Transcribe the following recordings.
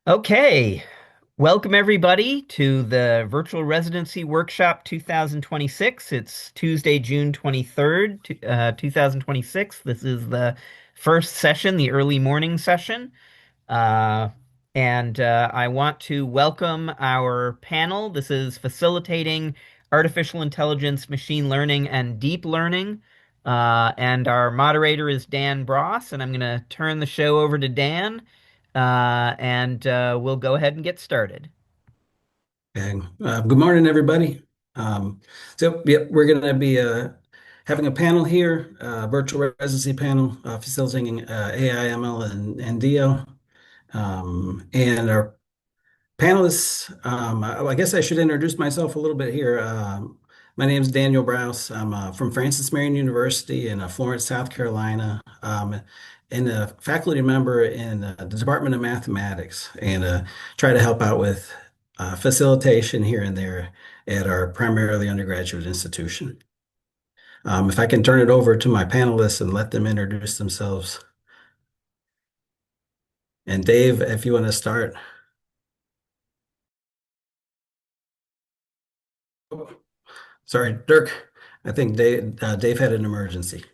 Okay, welcome everybody to the Virtual Residency Workshop 2026. It's Tuesday, June 23rd, 2026. This is the first session, the early morning session. Uh, and I want to welcome our panel. This is Facilitating Artificial Intelligence, Machine Learning, and Deep Learning. And our moderator is Dan Bross, and I'm going to turn the show over to Dan, and we'll go ahead and get started. Okay. Good morning, everybody. We're going to be having a panel here, virtual residency panel, facilitating AI, ML, and DL. And our panelists, I guess I should introduce myself a little bit here. My name is Daniel Brouse. I'm from Francis Marion University in Florence, South Carolina, and a faculty member in the Department of Mathematics, and try to help out with facilitation here and there at our primarily undergraduate institution. If I can turn it over to my panelists and let them introduce themselves. And Dave, if you want to start. Sorry, Dirk. I think Dave had an emergency.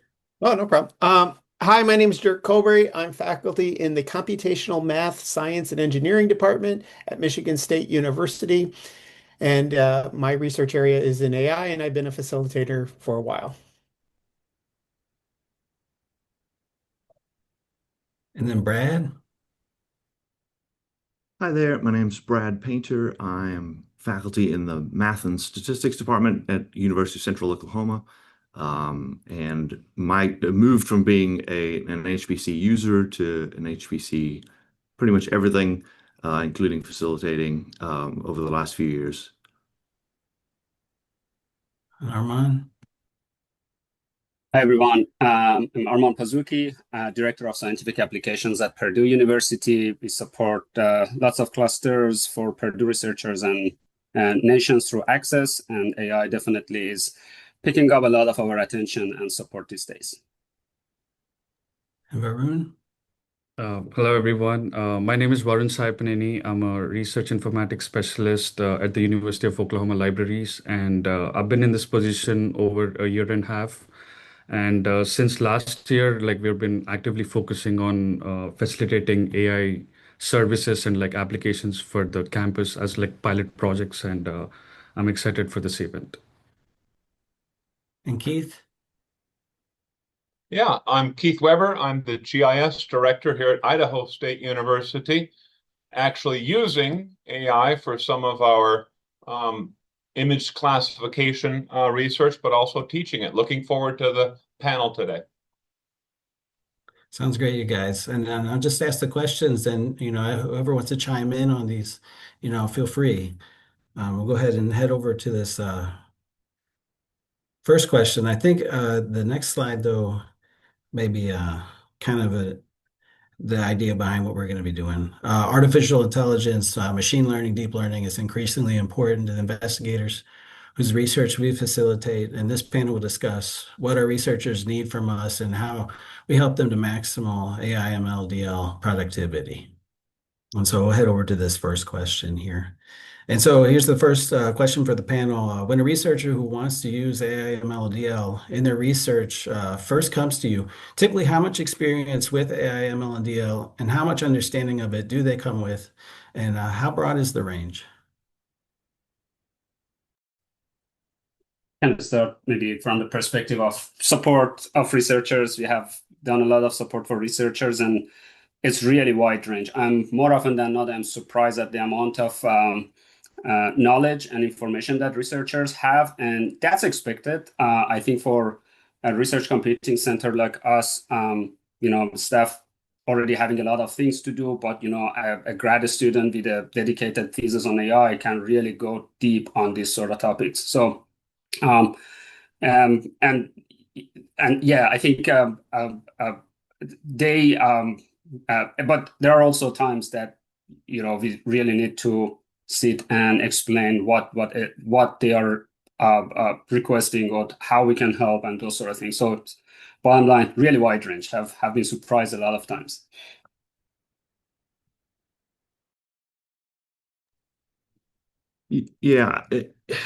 Oh, no problem. Hi, my name is Dirk Coberry. I'm faculty in the Computational Math, Science, and Engineering Department at Michigan State University. And my research area is in AI, and I've been a facilitator for a while. And then Brad. Hi there, my name's Brad Painter. I am faculty in the Math and Statistics Department at University of Central Oklahoma. And moved from being an HPC user to an HPC pretty much everything, including facilitating over the last few years. Armand. Hi, everyone. I'm Armand Pazuki, Director of Scientific Applications at Purdue University. We support lots of clusters for Purdue researchers and nations through Access, and AI definitely is picking up a lot of our attention and support these days. And Varun. Hello, everyone. My name is Varun Saipaneni. I'm a research informatics specialist at the University of Oklahoma Libraries, and I've been in this position over a year and a half. And since last year, we've been actively focusing on facilitating AI services and applications for the campus as pilot projects, and I'm excited for this event. And Keith. Yeah, I'm Keith Weber. I'm the GIS director here at Idaho State University, actually using AI for some of our image classification research, but also teaching it. Looking forward to the panel today. Sounds great, you guys. And I'll just ask the questions, and whoever wants to chime in on these, feel free. We'll go ahead and head over to this first question. I think the next slide, though, maybe kind of the idea behind what we're going to be doing. Artificial intelligence, machine learning, deep learning is increasingly important to investigators whose research we facilitate. And this panel will discuss what our researchers need from us and how we help them to maximal AI, ML, DL productivity. And so we'll head over to this first question here. And so here's the first question for the panel. When a researcher who wants to use AI, ML, DL in their research first comes to you, typically how much experience with AI, ML, and DL, and how much understanding of it do they come with, and how broad is the range? And start maybe from the perspective of support of researchers. We have done a lot of support for researchers, and it's really wide range. I'm more often than not, I'm surprised at the amount of knowledge and information that researchers have, and that's expected. I think for a research computing center like us, staff already having a lot of things to do, but a grad student with a dedicated thesis on AI can really go deep on these sort of topics. So, and yeah, I think but there are also times that we really need to sit and explain what they are requesting or how we can help and those sort of things. So bottom line, really wide range. Have been surprised a lot of times. Yeah,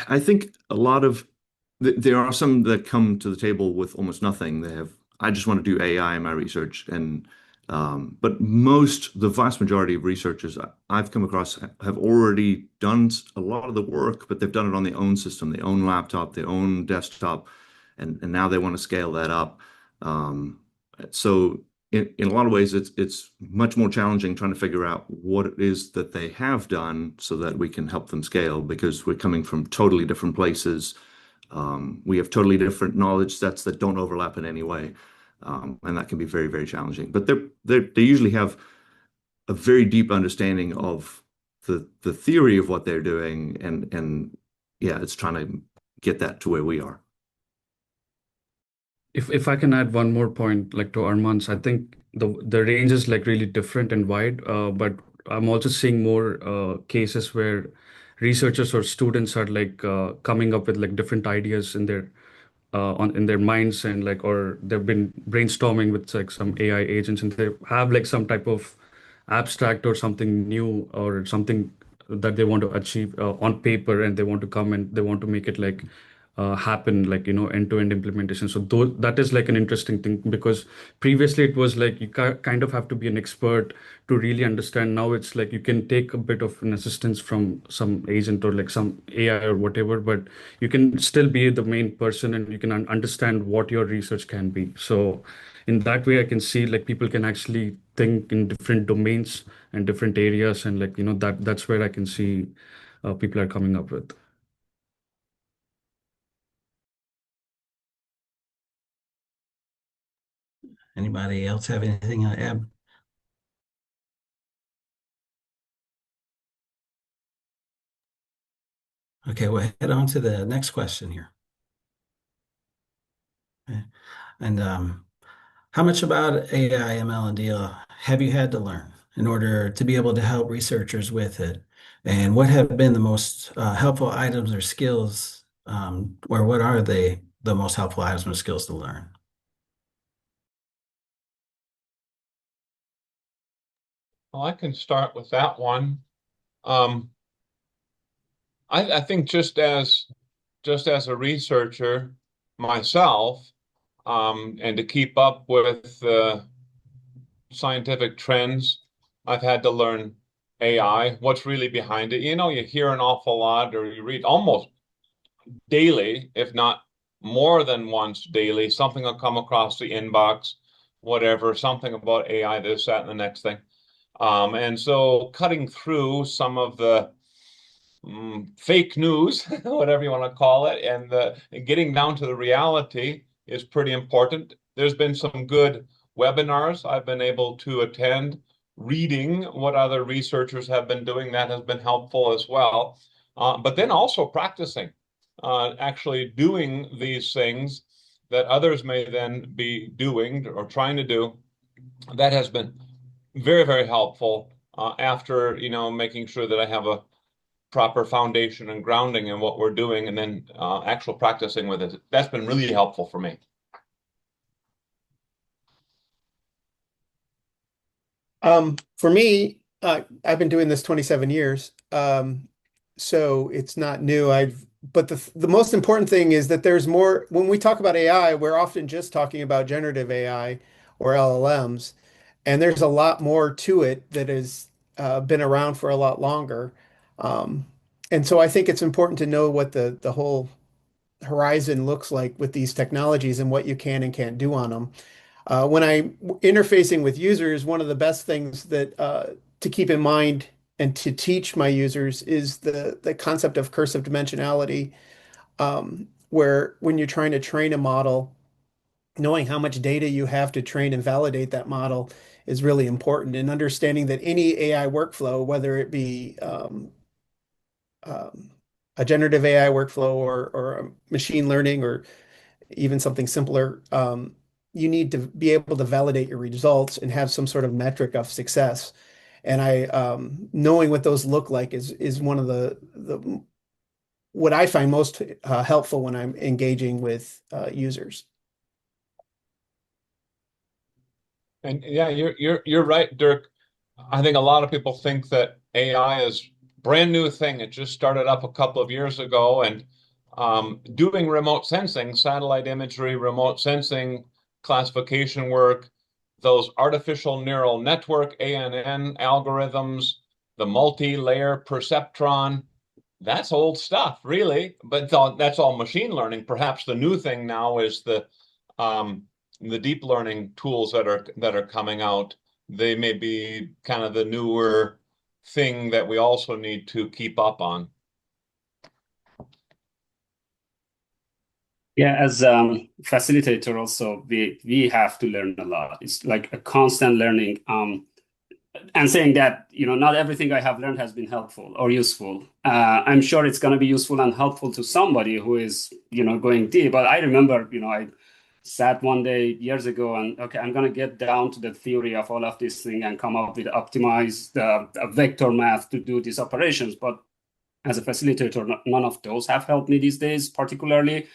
I think a lot of there are some that come to the table with almost nothing. They have, I just want to do AI in my research, and but the vast majority of researchers I've come across have already done a lot of the work, but they've done it on their own system, their own laptop, their own desktop, and now they want to scale that up. Um, so in a lot of ways, it's much more challenging trying to figure out what it is that they have done so that we can help them scale because we're coming from totally different places. We have totally different knowledge sets that don't overlap in any way, and that can be very, very challenging. But they usually have a very deep understanding of the theory of what they're doing, and yeah, it's trying to get that to where we are. If I can add one more point, like to Arman's, I think the range is like really different and wide. But I'm also seeing more cases where researchers or students are like coming up with like different ideas in their minds, and like, or they've been brainstorming with like some AI agents, and they have like some type of abstract or something new or something that they want to achieve on paper, and they want to come and they want to make it like happen, like, end-to-end implementation. So that is like an interesting thing, because previously it was like you kind of have to be an expert to really understand. Now it's like you can take a bit of an assistance from some agent or like some AI or whatever, but you can still be the main person, and you can understand what your research can be. So in that way, I can see like people can actually think in different domains and different areas, and like, that's where I can see people are coming up with. Anybody else have anything to add? Okay, we'll head on to the next question here. Okay. And how much about AI, ML, and DL have you had to learn in order to be able to help researchers with it? And what have been the most helpful items or skills, or what are they the most helpful items or skills to learn? Well, I can start with that one. Um, I think just as a researcher myself, and to keep up with scientific trends, I've had to learn AI, what's really behind it. You hear an awful lot, or you read almost daily, if not more than once daily, something will come across the inbox, whatever, something about AI, this, that, and the next thing. And so cutting through some of the fake news, whatever you want to call it, and getting down to the reality is pretty important. There's been some good webinars I've been able to attend, reading what other researchers have been doing. That has been helpful as well. But then also practicing, actually doing these things that others may then be doing or trying to do. That has been very, very helpful after, making sure that I have a proper foundation and grounding in what we're doing, and then actual practicing with it. That's been really helpful for me. For me, I've been doing this 27 years, so it's not new. But the most important thing is that there's more. When we talk about AI, we're often just talking about generative AI or LLMs, and there's a lot more to it that has been around for a lot longer. Um, and so I think it's important to know what the whole horizon looks like with these technologies and what you can and can't do on them. When I'm interfacing with users, one of the best things that to keep in mind and to teach my users is the concept of cursive dimensionality, where when you're trying to train a model, knowing how much data you have to train and validate that model is really important. And understanding that any AI workflow, whether it be um, a generative AI workflow or a machine learning or even something simpler, you need to be able to validate your results and have some sort of metric of success. And knowing what those look like is one of the what I find most helpful when I'm engaging with users. And yeah, you're right, Dirk. I think a lot of people think that AI is brand new thing. It just started up a couple of years ago, and doing remote sensing, satellite imagery, remote sensing, classification work, those artificial neural network, ANN algorithms, the multi-layer perceptron. That's old stuff, really, but that's all machine learning. Perhaps the new thing now is the deep learning tools that are coming out. They may be kind of the newer thing that we also need to keep up on. Yeah, as facilitator also we have to learn a lot. It's like a constant learning. And saying that, not everything I have learned has been helpful or useful. I'm sure it's going to be useful and helpful to somebody who is, going deep. But I remember, I sat one day years ago and, okay, I'm going to get down to the theory of all of this thing and come up with optimized vector math to do these operations. But as a facilitator, none of those have helped me these days, particularly.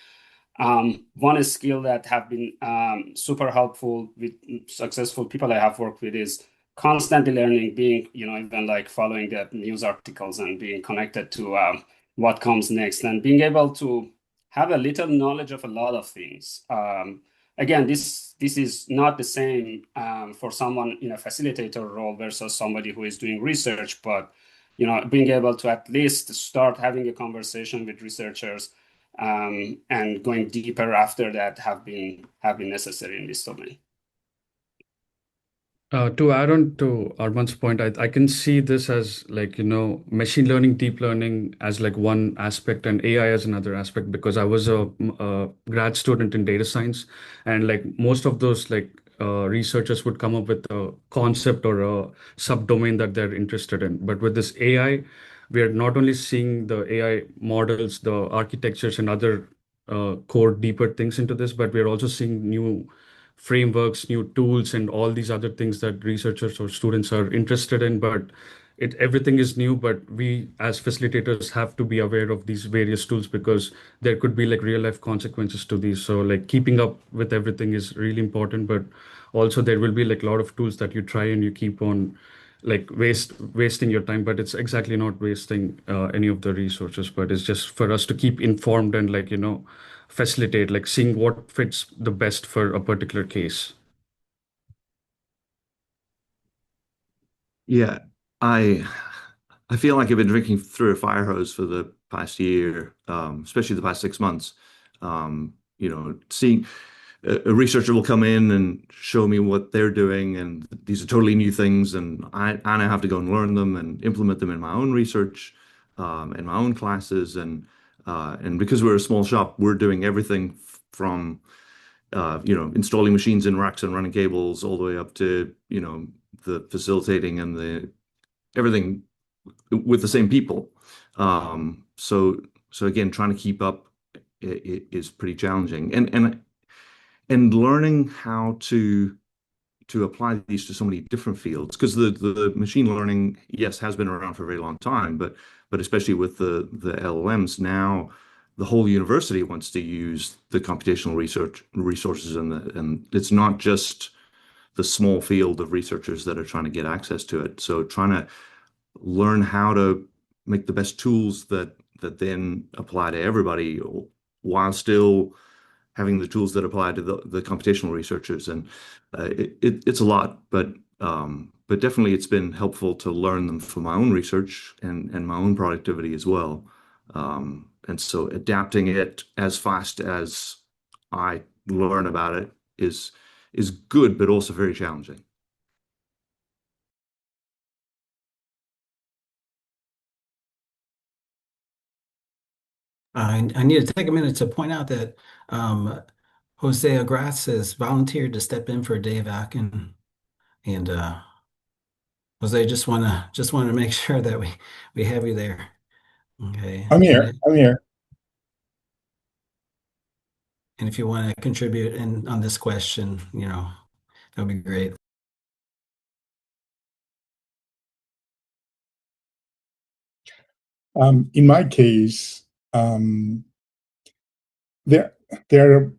One skill that have been super helpful with successful people I have worked with is constantly learning, being, even like following the news articles and being connected to what comes next and being able to have a little knowledge of a lot of things. Again, this is not the same for someone in a facilitator role versus somebody who is doing research, but being able to at least start having a conversation with researchers and going deeper after that have been necessary in this domain. To add on to Arman's point, I can see this as like, machine learning, deep learning as like one aspect and AI as another aspect, because I was a grad student in data science, and like most of those like researchers would come up with a concept or a subdomain that they're interested in. But with this AI, we are not only seeing the AI models, the architectures and other core deeper things into this, but we're also seeing new frameworks, new tools, and all these other things that researchers or students are interested in. But everything is new, but we as facilitators have to be aware of these various tools because there could be like real life consequences to these. So like keeping up with everything is really important, but also there will be like a lot of tools that you try and you keep on like wasting your time, but it's exactly not wasting any of the resources, but it's just for us to keep informed and like facilitate, like seeing what fits the best for a particular case. Yeah, I I feel like I've been drinking through a fire hose for the past year, especially the past 6 months. Seeing a researcher will come in and show me what they're doing, and these are totally new things, and I now have to go and learn them and implement them in my own research, in my own classes, and because we're a small shop, we're doing everything from installing machines in racks and running cables all the way up to the facilitating and the everything with the same people. So again, trying to keep up is pretty challenging, and learning how to apply these to so many different fields, because the machine learning, yes, has been around for a very long time, but especially with the LLMs now, the whole university wants to use the computational research resources, and it's not just the small field of researchers that are trying to get access to it. So trying to learn how to make the best tools that then apply to everybody while still having the tools that apply to the computational researchers. And it's a lot, but definitely it's been helpful to learn them for my own research and my own productivity as well. And so adapting it as fast as I learn about it is good, but also very challenging. I need to take a minute to point out that Jose Gratz has volunteered to step in for Dave Akin, and Jose, just want to make sure that we have you there. Okay, I'm here. I'm here. and if you want to contribute on this question, that would be great. In my case, there there are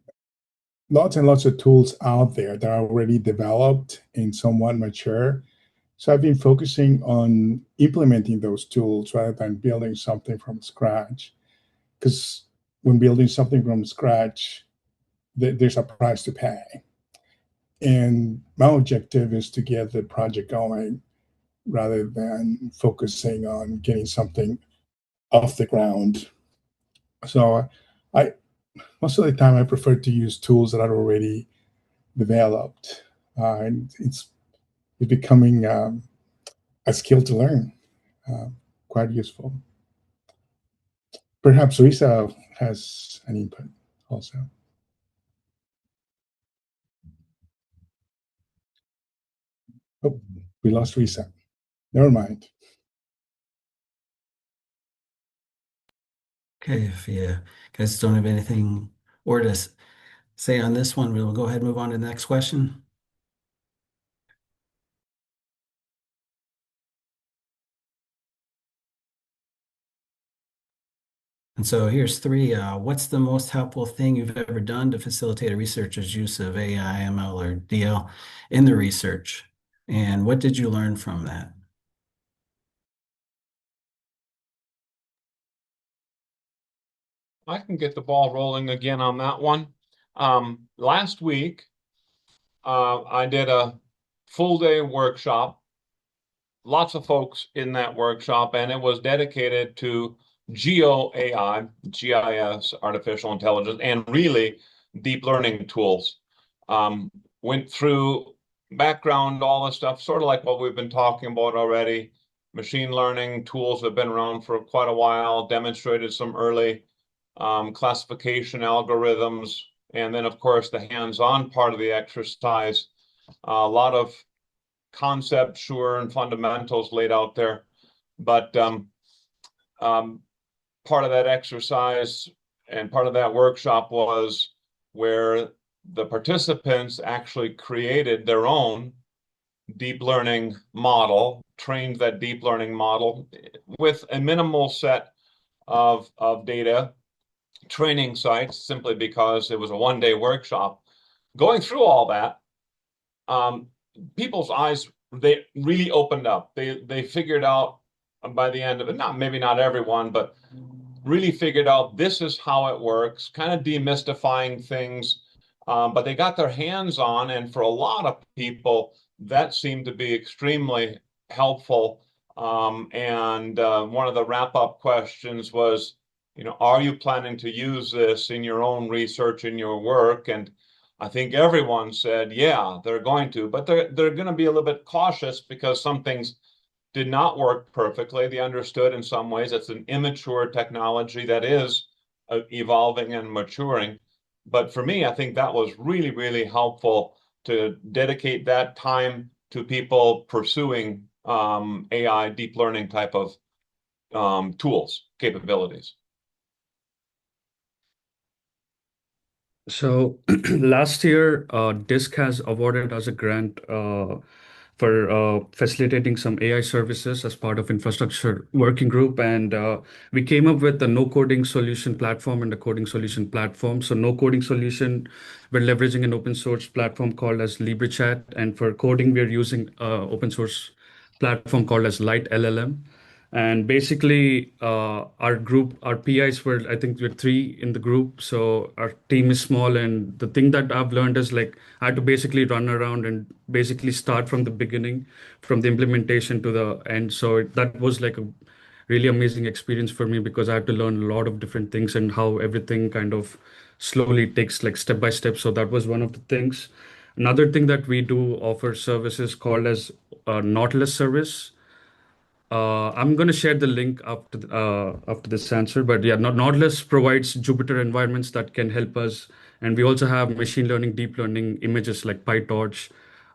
lots and lots of tools out there that are already developed and somewhat mature. So I've been focusing on implementing those tools rather than building something from scratch. Because when building something from scratch, there's a price to pay. And my objective is to get the project going rather than focusing on getting something off the ground. So I most of the time I prefer to use tools that are already developed, and it's becoming a skill to learn, uh, quite useful. Perhaps Lisa has an input also. Oh, we lost Lisa. Never mind. Okay, if you guys don't have anything more to say on this one, we'll go ahead and move on to the next question. And so here's three. What's the most helpful thing you've ever done to facilitate a researcher's use of AI, ML, or DL in the research? And what did you learn from that? I can get the ball rolling again on that one. Last week, I did a full day workshop, lots of folks in that workshop, and it was dedicated to Geo AI, GIS, artificial intelligence, and really deep learning tools. Went through background, all the stuff, sort of like what we've been talking about already. Machine learning tools have been around for quite a while, demonstrated some early classification algorithms, and then, of course, the hands-on part of the exercise. A lot of concept, sure, and fundamentals laid out there. But part of that exercise and part of that workshop was where the participants actually created their own deep learning model, trained that deep learning model with a minimal set of data, training sites, simply because it was a one-day workshop. Going through all that, people's eyes, they really opened up. They figured out by the end of it, not maybe not everyone, but really figured out this is how it works, kind of demystifying things. But they got their hands on, and for a lot of people, that seemed to be extremely helpful. And one of the wrap-up questions was, are you planning to use this in your own research, in your work? And I think everyone said, yeah, they're going to, but they're going to be a little bit cautious because some things did not work perfectly. They understood in some ways it's an immature technology that is evolving and maturing. But for me, I think that was really, really helpful to dedicate that time to people pursuing AI, deep learning type of tools, capabilities. So last year, DISC has awarded us a grant for facilitating some AI services as part of infrastructure working group, and we came up with the no coding solution platform and the coding solution platform. So no coding solution, we're leveraging an open source platform called as LibreChat, and for coding, we're using open source platform called as Light LLM. And basically, our group, our PIs were, I think we're three in the group. So our team is small. And the thing that I've learned is like, I had to basically run around and basically start from the beginning, from the implementation to the end. So that was like a really amazing experience for me because I had to learn a lot of different things and how everything kind of slowly takes like step by step. So that was one of the things. Another thing that we do offer services called as Nautilus service. I'm going to share the link after this answer, but yeah, Nautilus provides Jupyter environments that can help us, and we also have machine learning, deep learning images like PyTorch,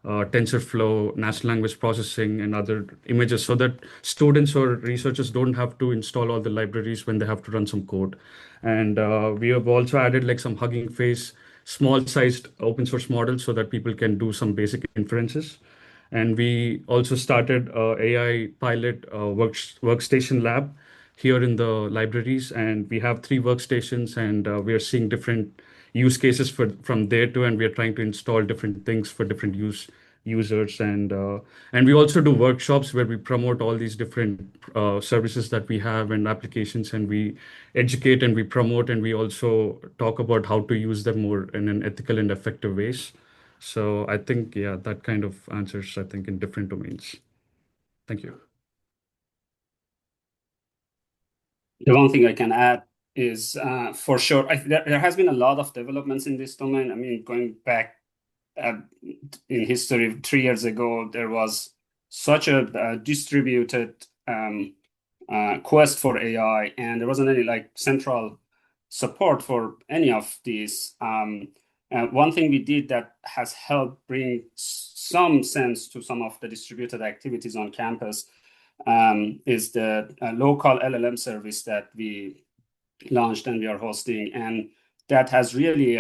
TensorFlow, natural language processing, and other images, so that students or researchers don't have to install all the libraries when they have to run some code. And we have also added like some Hugging Face, small-sized open source models, so that people can do some basic inferences. And we also started AI pilot workstation lab here in the libraries, and we have three workstations, and we are seeing different use cases from there too, and we are trying to install different things for different use users. And we also do workshops where we promote all these different services that we have and applications, and we educate and we promote, and we also talk about how to use them more in an ethical and effective ways. So I think, yeah, that kind of answers, I think, in different domains. Thank you. The one thing I can add is for sure, there has been a lot of developments in this domain. I mean, going back in history, 3 years ago, there was such a distributed quest for AI, and there wasn't any like central support for any of these. One thing we did that has helped bring some sense to some of the distributed activities on campus is the local LLM service that we launched and we are hosting. And that has really,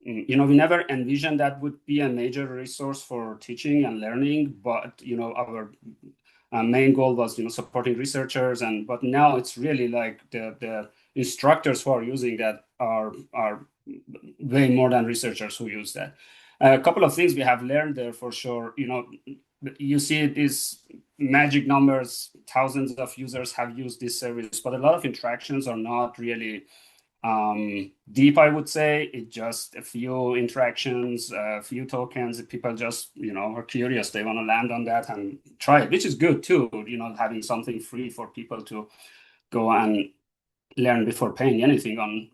we never envisioned that would be a major resource for teaching and learning, but, our main goal was, supporting researchers. But now it's really like the instructors who are using that are way more than researchers who use that. A couple of things we have learned there for sure. You see these magic numbers, thousands of users have used this service, but a lot of interactions are not really deep, I would say. It's just a few interactions, a few tokens. People just, are curious. They want to land on that and try it, which is good too, having something free for people to go and learn before paying anything on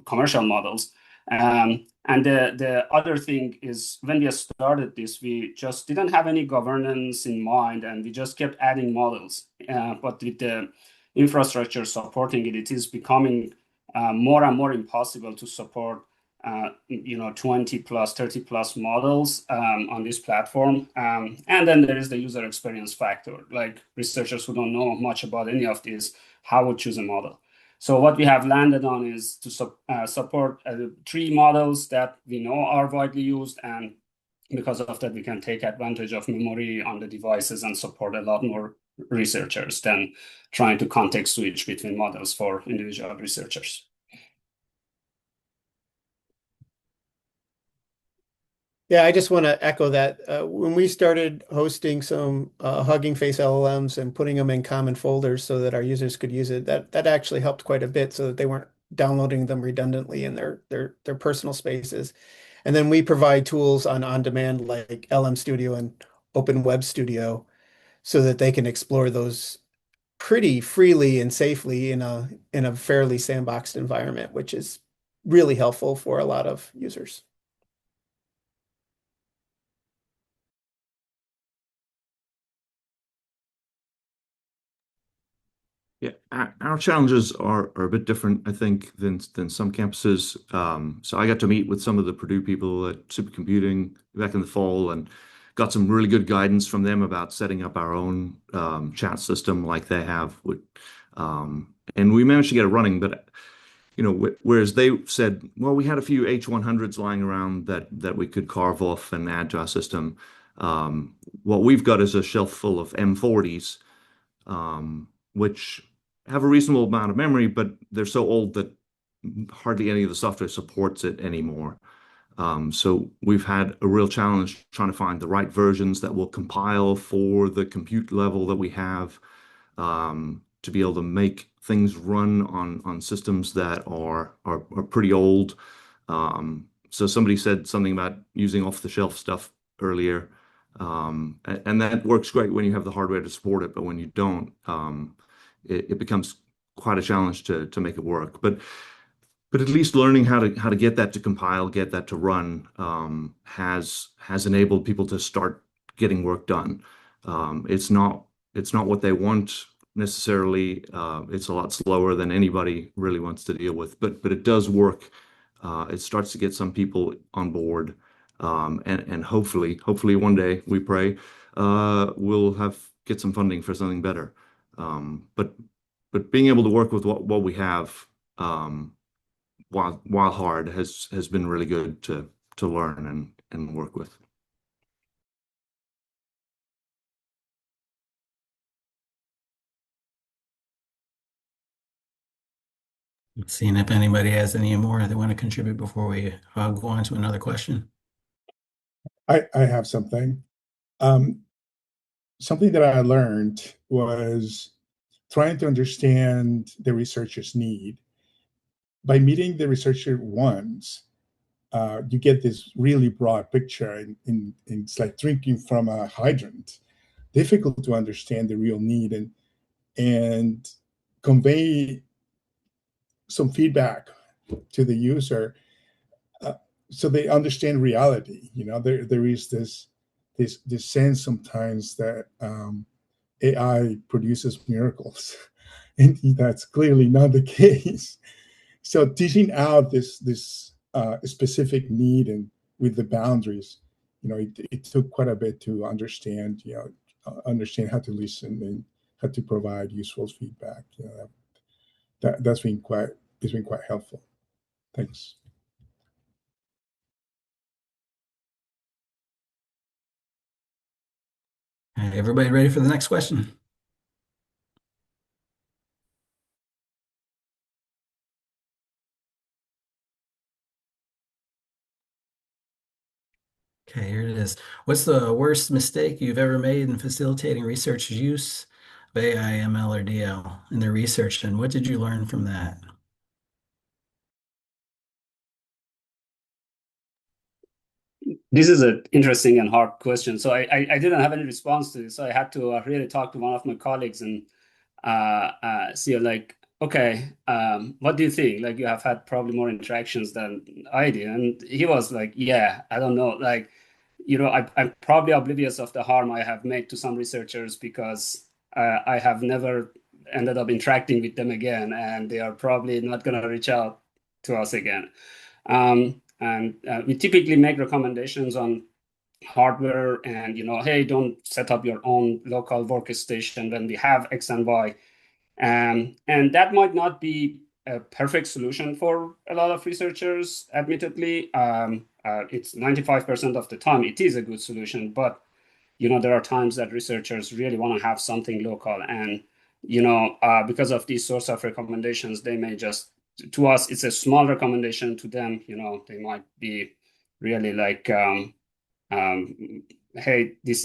commercial models. And the other thing is when we started this, we just didn't have any governance in mind, and we just kept adding models. But with the infrastructure supporting it, it is becoming more and more impossible to support 20 plus, 30 plus models on this platform. And then there is the user experience factor, like researchers who don't know much about any of this, how would choose a model. So what we have landed on is to support 3 models that we know are widely used, and because of that, we can take advantage of memory on the devices and support a lot more researchers than trying to context switch between models for individual researchers. Yeah, I just want to echo that. When we started hosting some Hugging Face LLMs and putting them in common folders so that our users could use it, that actually helped quite a bit so that they weren't downloading them redundantly in their personal spaces. And then we provide tools on demand like LM Studio and Open Web Studio so that they can explore those pretty freely and safely in a fairly sandboxed environment, which is really helpful for a lot of users. Yeah, our challenges are a bit different, I think, than some campuses. So I got to meet with some of the Purdue people at supercomputing back in the fall and got some really good guidance from them about setting up our own chat system like they have. And we managed to get it running, but whereas they said, well, we had a few H100s lying around that we could carve off and add to our system. What we've got is a shelf full of M40s, which have a reasonable amount of memory, but they're so old that hardly any of the software supports it anymore. So we've had a real challenge trying to find the right versions that will compile for the compute level that we have, to be able to make things run on systems that are pretty old. So somebody said something about using off-the-shelf stuff earlier. And that works great when you have the hardware to support it, but when you don't, it becomes quite a challenge to make it work. But at least learning how to get that to compile, get that to run, has enabled people to start getting work done. It's not what they want necessarily. It's a lot slower than anybody really wants to deal with, but it does work. It starts to get some people on board. And hopefully one day, we pray, we'll get some funding for something better. But being able to work with what we have, while hard, has been really good to learn and work with. Seeing if anybody has any more they want to contribute before we go on to another question. I have something. Um, Something that I learned was trying to understand the researcher's need. By meeting the researcher once, you get this really broad picture, and it's like drinking from a hydrant. Difficult to understand the real need and convey some feedback to the user, uh, so they understand reality. There is this sense sometimes that AI produces miracles, and that's clearly not the case. So teasing out this specific need and with the boundaries, it took quite a bit to understand, understand how to listen and how to provide useful feedback. That's been quite it's been quite helpful. Thanks. All right, everybody ready for the next question? Okay, here it is. What's the worst mistake you've ever made in facilitating researchers' use of AI, ML, or DL in their research, and what did you learn from that? This is an interesting and hard question. So I didn't have any response to this. So I had to really talk to one of my colleagues and see like, okay, what do you think? Like you have had probably more interactions than I did. And he was like, yeah, I don't know. Like, I'm probably oblivious of the harm I have made to some researchers because I have never ended up interacting with them again, and they are probably not going to reach out to us again. And we typically make recommendations on hardware and, hey, don't set up your own local workstation when we have X and Y. And that might not be a perfect solution for a lot of researchers, admittedly. It's 95% of the time it is a good solution, but there are times that researchers really want to have something local, and because of these sorts of recommendations, they may just, to us it's a small recommendation, to them they might be really like, hey, this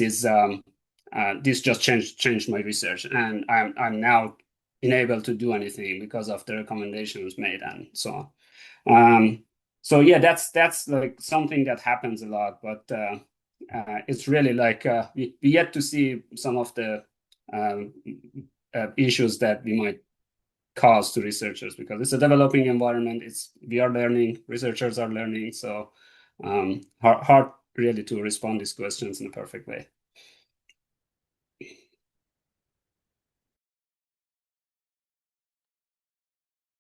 just changed my research, and I'm now unable to do anything because of the recommendations made and so on. So yeah, that's like something that happens a lot, but it's really like we yet to see some of the um, issues that we might cause to researchers, because it's a developing environment. We are learning, researchers are learning, so hard really to respond these questions in a perfect way.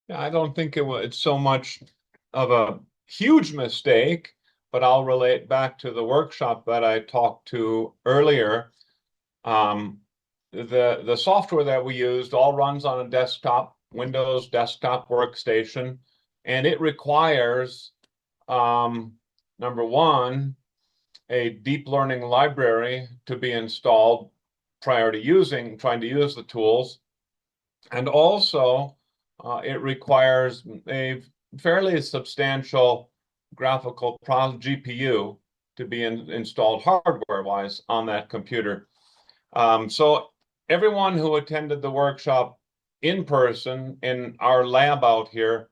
Yeah, I don't think it's so much of a huge mistake, but I'll relate back to the workshop that I talked to earlier. Um, the software that we used all runs on a desktop, Windows desktop workstation, and it requires, number one, a deep learning library to be installed prior to trying to use the tools. And also, it requires a fairly substantial graphical GPU to be installed hardware-wise on that computer. So everyone who attended the workshop in person in our lab out here,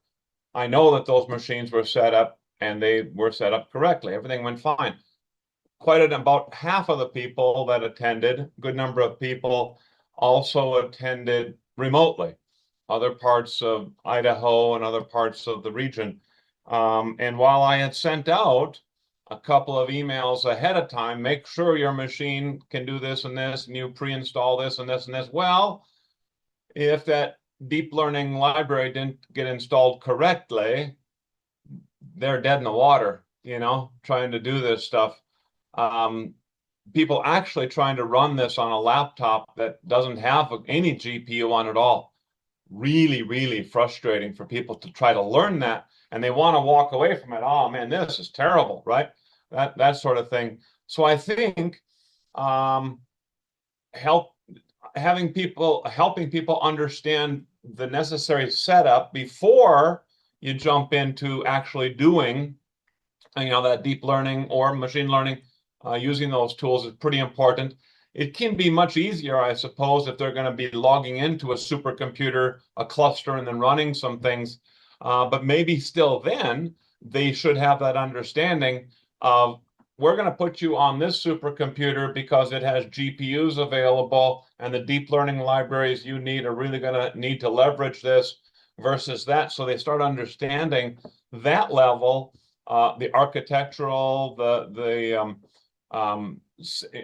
I know that those machines were set up and they were set up correctly. Everything went fine. About half of the people that attended, a good number of people also attended remotely, other parts of Idaho and other parts of the region. And while I had sent out a couple of emails ahead of time, make sure your machine can do this and this, and you pre-install this and this and this. Well, if that deep learning library didn't get installed correctly, they're dead in the water, trying to do this stuff. People actually trying to run this on a laptop that doesn't have any GPU on it all. Really, really frustrating for people to try to learn that, and they want to walk away from it. Oh man, this is terrible, right? That sort of thing. So I think help having people helping people understand the necessary setup before you jump into actually doing that deep learning or machine learning using those tools is pretty important. It can be much easier, I suppose, if they're going to be logging into a supercomputer, a cluster, and then running some things. But maybe still then they should have that understanding of we're going to put you on this supercomputer because it has GPUs available and the deep learning libraries you need are really going to need to leverage this versus that. So they start understanding that level, the architectural, if you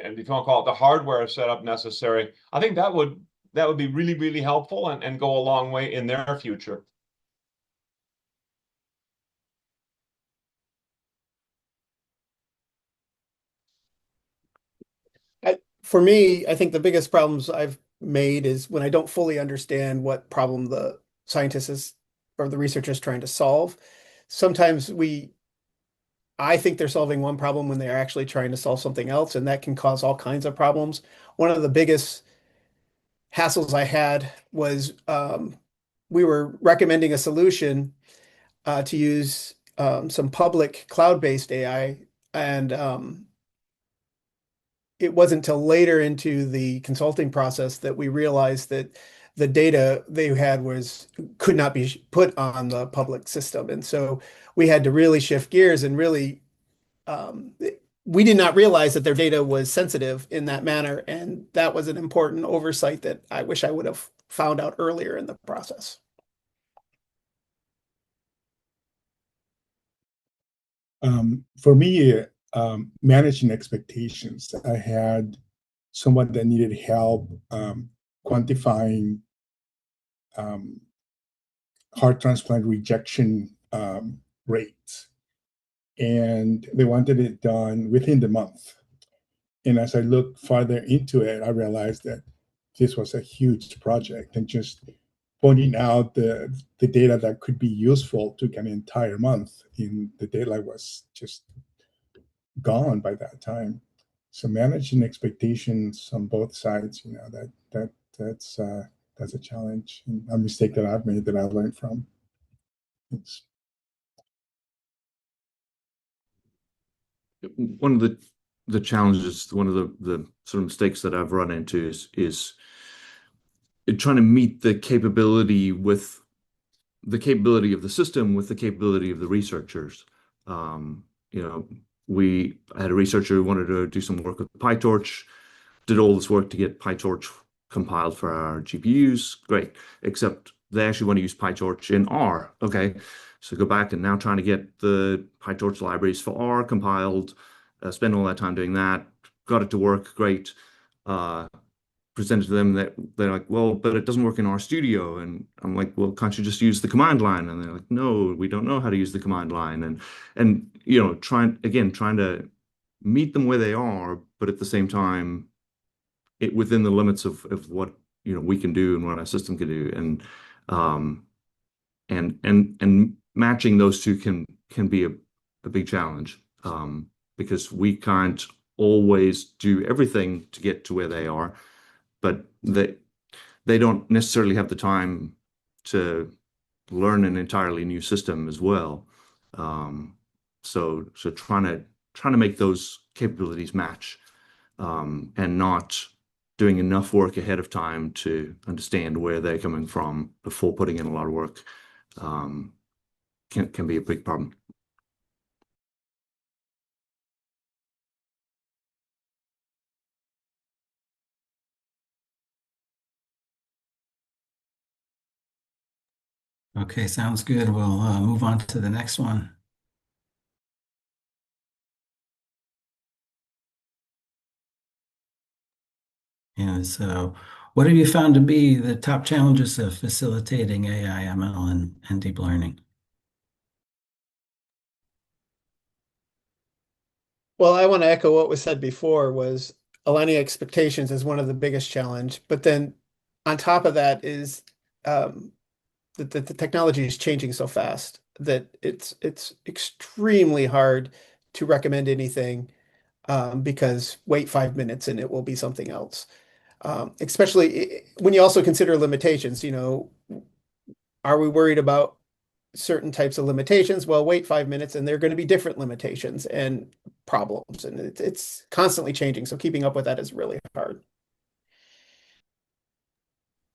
want to call it the hardware setup necessary. I think that would be really, really helpful and go a long way in their future. For me, I think the biggest problems I've made is when I don't fully understand what problem the scientist is or the researcher is trying to solve. Sometimes I think they're solving one problem when they're actually trying to solve something else, and that can cause all kinds of problems. One of the biggest hassles I had was we were recommending a solution to use some public cloud-based AI, and it wasn't until later into the consulting process that we realized that the data they had could not be put on the public system. And so we had to really shift gears and really um, we did not realize that their data was sensitive in that manner. And that was an important oversight that I wish I would have found out earlier in the process. For me, managing expectations, I had someone that needed help quantifying um, heart transplant rejection rates, and they wanted it done within the month. And as I looked farther into it, I realized that this was a huge project, and just pointing out the data that could be useful took an entire month, and the daylight was just gone by that time. So managing expectations on both sides, that's a challenge, and a mistake that I've made that I learned from. It's, One of the challenges, one of the sort of mistakes that I've run into is trying to meet the capability of the system with the capability of the researchers. Um, you know, I had a researcher who wanted to do some work with PyTorch, did all this work to get PyTorch compiled for our GPUs. Great, except they actually want to use PyTorch in R. Okay, so go back and now trying to get the PyTorch libraries for R compiled, spend all that time doing that, got it to work, great. Presented to them that they're like, well, but it doesn't work in RStudio. And I'm like, well, can't you just use the command line? And they're like, no, we don't know how to use the command line. And trying to meet them where they are, but at the same time, within the limits of what we can do and what our system can do. Um and matching those two can be a big challenge, because we can't always do everything to get to where they are, but they don't necessarily have the time to learn an entirely new system as well. So trying to make those capabilities match, and not doing enough work ahead of time to understand where they're coming from before putting in a lot of work, um, can be a big problem. Okay, sounds good. We'll move on to the next one. And so, what have you found to be the top challenges of facilitating AI, ML, and deep learning? Well, I want to echo what was said before was aligning expectations is one of the biggest challenge. But then on top of that is um, the technology is changing so fast that it's extremely hard to recommend anything because wait 5 minutes and it will be something else. Especially when you also consider limitations, are we worried about certain types of limitations. Well, wait 5 minutes and there are going to be different limitations and problems. And it's constantly changing. So keeping up with that is really hard.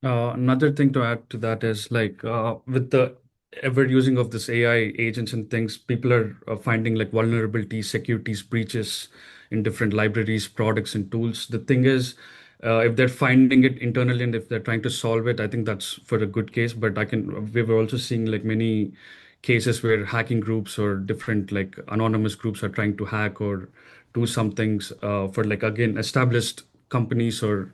Another thing to add to that is like with the ever using of this AI agents and things, people are finding like vulnerabilities, securities, breaches in different libraries, products, and tools. The thing is, if they're finding it internally and if they're trying to solve it, I think that's for a good case. But we were also seeing like many cases where hacking groups or different like anonymous groups are trying to hack or do some things for like again established companies or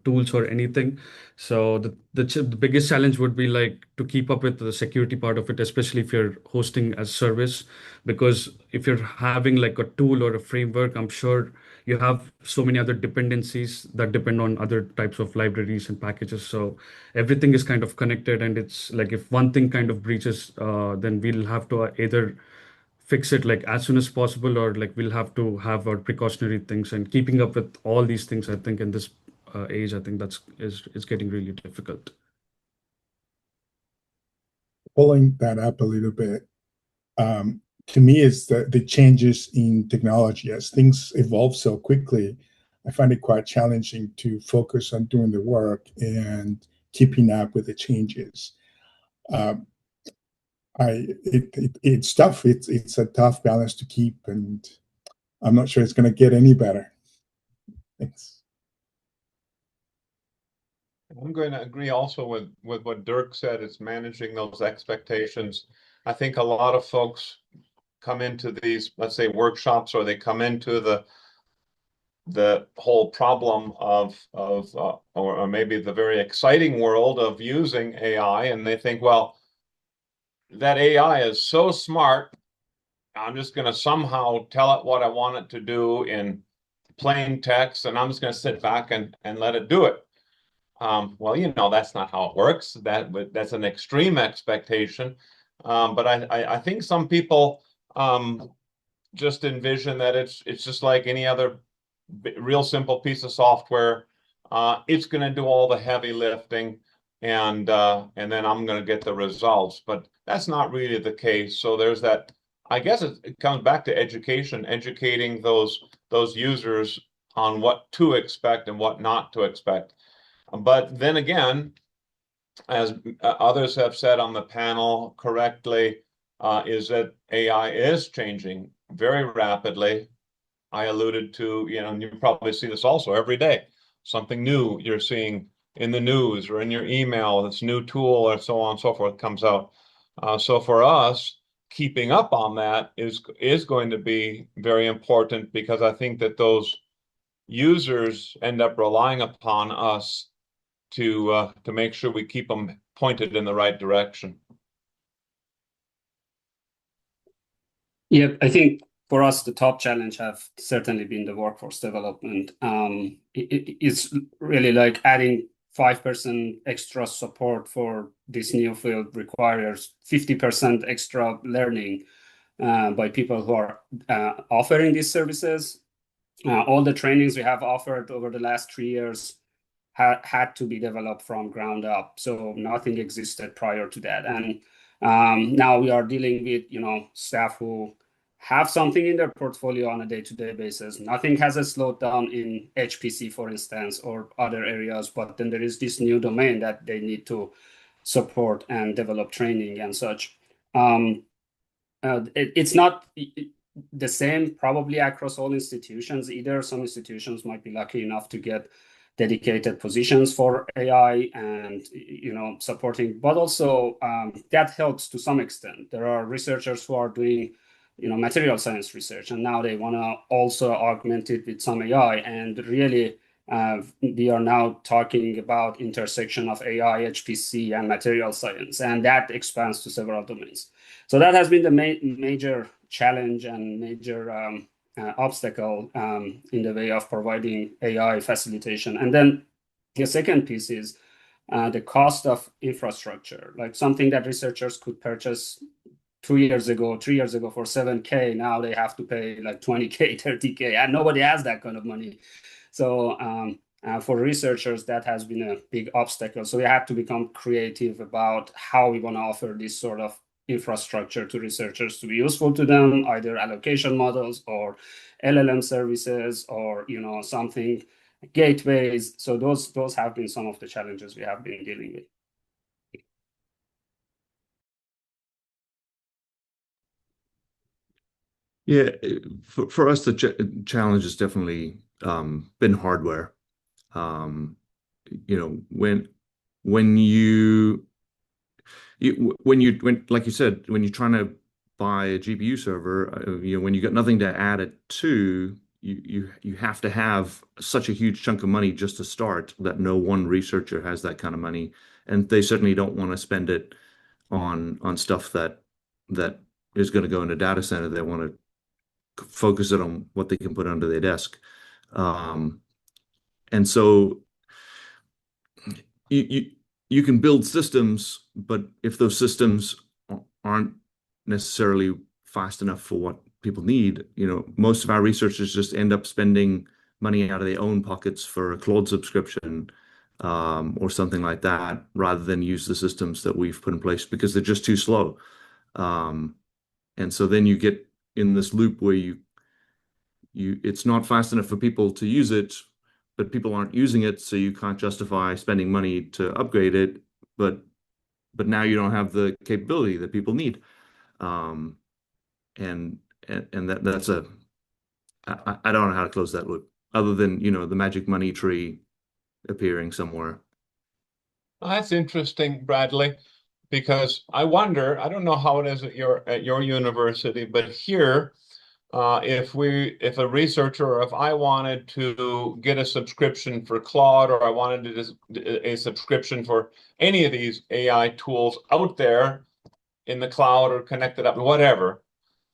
tools or anything. So the biggest challenge would be like to keep up with the security part of it, especially if you're hosting as service, because if you're having like a tool or a framework, I'm sure you have so many other dependencies that depend on other types of libraries and packages. So everything is kind of connected, and it's like if one thing kind of breaches, then we'll have to either fix it like as soon as possible, or like we'll have to have our precautionary things. And keeping up with all these things, I think in this age, I think is getting really difficult. Pulling that up a little bit, to me, is the changes in technology as things evolve so quickly. I find it quite challenging to focus on doing the work and keeping up with the changes. Um, it's tough. It's a tough balance to keep, and I'm not sure it's going to get any better. Thanks. I'm going to agree also with what Dirk said. It's managing those expectations. I think a lot of folks come into these, let's say, workshops, or they come into the whole problem of or maybe the very exciting world of using AI, and they think, well, that AI is so smart, I'm just going to somehow tell it what I want it to do in plain text, and I'm just going to sit back and let it do it. Well, that's not how it works. That's an extreme expectation. But I think some people just envision that it's just like any other real simple piece of software. It's going to do all the heavy lifting, and then I'm going to get the results. But that's not really the case. So there's that. I guess it comes back to education, educating those users on what to expect and what not to expect. But then again, as others have said on the panel correctly, is that AI is changing very rapidly. I alluded to, and you probably see this also every day, something new you're seeing in the news or in your email, this new tool or so on and so forth comes out. So for us, keeping up on that is going to be very important, because I think that those users end up relying upon us to make sure we keep them pointed in the right direction. Yeah, I think for us, the top challenge have certainly been the workforce development. It's really like adding 5% extra support for this new field requires 50% extra learning by people who are offering these services. All the trainings we have offered over the last 3 years had to be developed from ground up. So nothing existed prior to that. And now we are dealing with, staff who have something in their portfolio on a day-to-day basis. Nothing has slowed down in HPC, for instance, or other areas, but then there is this new domain that they need to support and develop training and such. It's not the same probably across all institutions either. Some institutions might be lucky enough to get dedicated positions for AI and supporting, but also that helps to some extent. There are researchers who are doing material science research, and now they want to also augment it with some AI. And really, we are now talking about intersection of AI, HPC, and material science, and that expands to several domains. So that has been the major challenge and major obstacle in the way of providing AI facilitation. And then the second piece is the cost of infrastructure, like something that researchers could purchase 2 years ago, 3 years ago for $7K. Now they have to pay like $20K, $30K, and nobody has that kind of money. So for researchers, that has been a big obstacle. So we have to become creative about how we want to offer this sort of infrastructure to researchers to be useful to them, either allocation models or LLM services or something gateways. So those have been some of the challenges we have been dealing with. Yeah, for us, the challenge has definitely been hardware. Um, when like you said, when you're trying to buy a GPU server, when you got nothing to add it to, you have to have such a huge chunk of money just to start that no one researcher has that kind of money, and they certainly don't want to spend it on stuff that is going to go in a data center. They want to focus it on what they can put under their desk. Um, and so you you can build systems, but if those systems aren't necessarily fast enough for what people need, most of our researchers just end up spending money out of their own pockets for a Claude subscription, or something like that, rather than use the systems that we've put in place because they're just too slow. Um, and so then you get in this loop where it's not fast enough for people to use it, but people aren't using it, so you can't justify spending money to upgrade it, but now you don't have the capability that people need. Um, and that's I don't know how to close that loop other than, the magic money tree appearing somewhere. That's interesting, Bradley, because I wonder, I don't know how it is at your university, but here, if a researcher or if I wanted to get a subscription for Claude or I wanted to just a subscription for any of these AI tools out there in the cloud or connected up, whatever,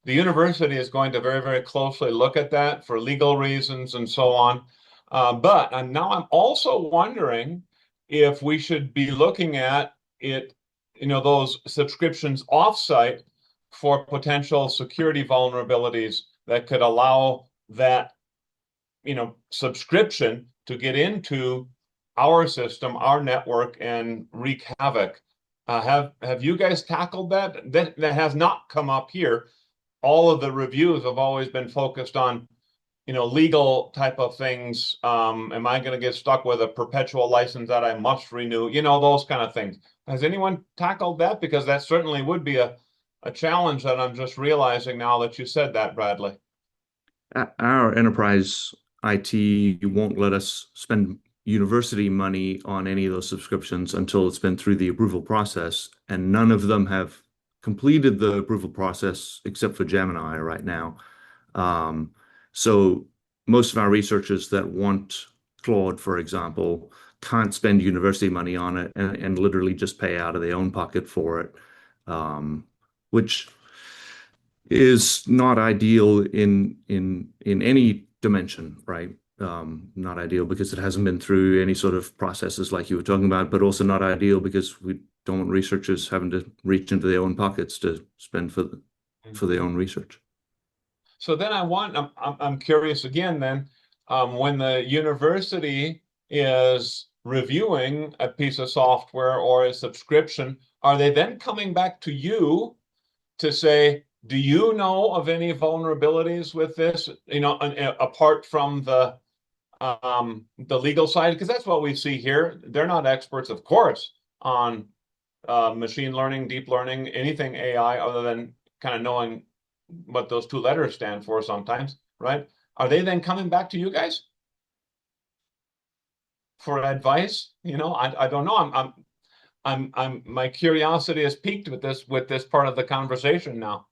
the university is going to very, very closely look at that for legal reasons and so on. But now I'm also wondering if we should be looking at it, those subscriptions offsite for potential security vulnerabilities that could allow that, subscription to get into our system, our network, and wreak havoc. Have you guys tackled that? That has not come up here. All of the reviews have always been focused on, legal type of things. Am I going to get stuck with a perpetual license that I must renew? Those kind of things. Has anyone tackled that? Because that certainly would be a challenge that I'm just realizing now that you said that, Bradley. Our enterprise IT won't let us spend university money on any of those subscriptions until it's been through the approval process, and none of them have completed the approval process except for Gemini right now. So most of our researchers that want Claude, for example, can't spend university money on it and literally just pay out of their own pocket for it, which is not ideal in any dimension, right? Not ideal because it hasn't been through any sort of processes like you were talking about, but also not ideal because we don't want researchers having to reach into their own pockets to spend for their own research. So then I'm curious again then, when the university is reviewing a piece of software or a subscription, are they then coming back to you to say, do you know of any vulnerabilities with this, apart from the legal side? Because that's what we see here. They're not experts, of course, on machine learning, deep learning, anything AI other than kind of knowing what those two letters stand for sometimes, right? Are they then coming back to you guys for advice? I don't know. I'm my curiosity is piqued with this part of the conversation now.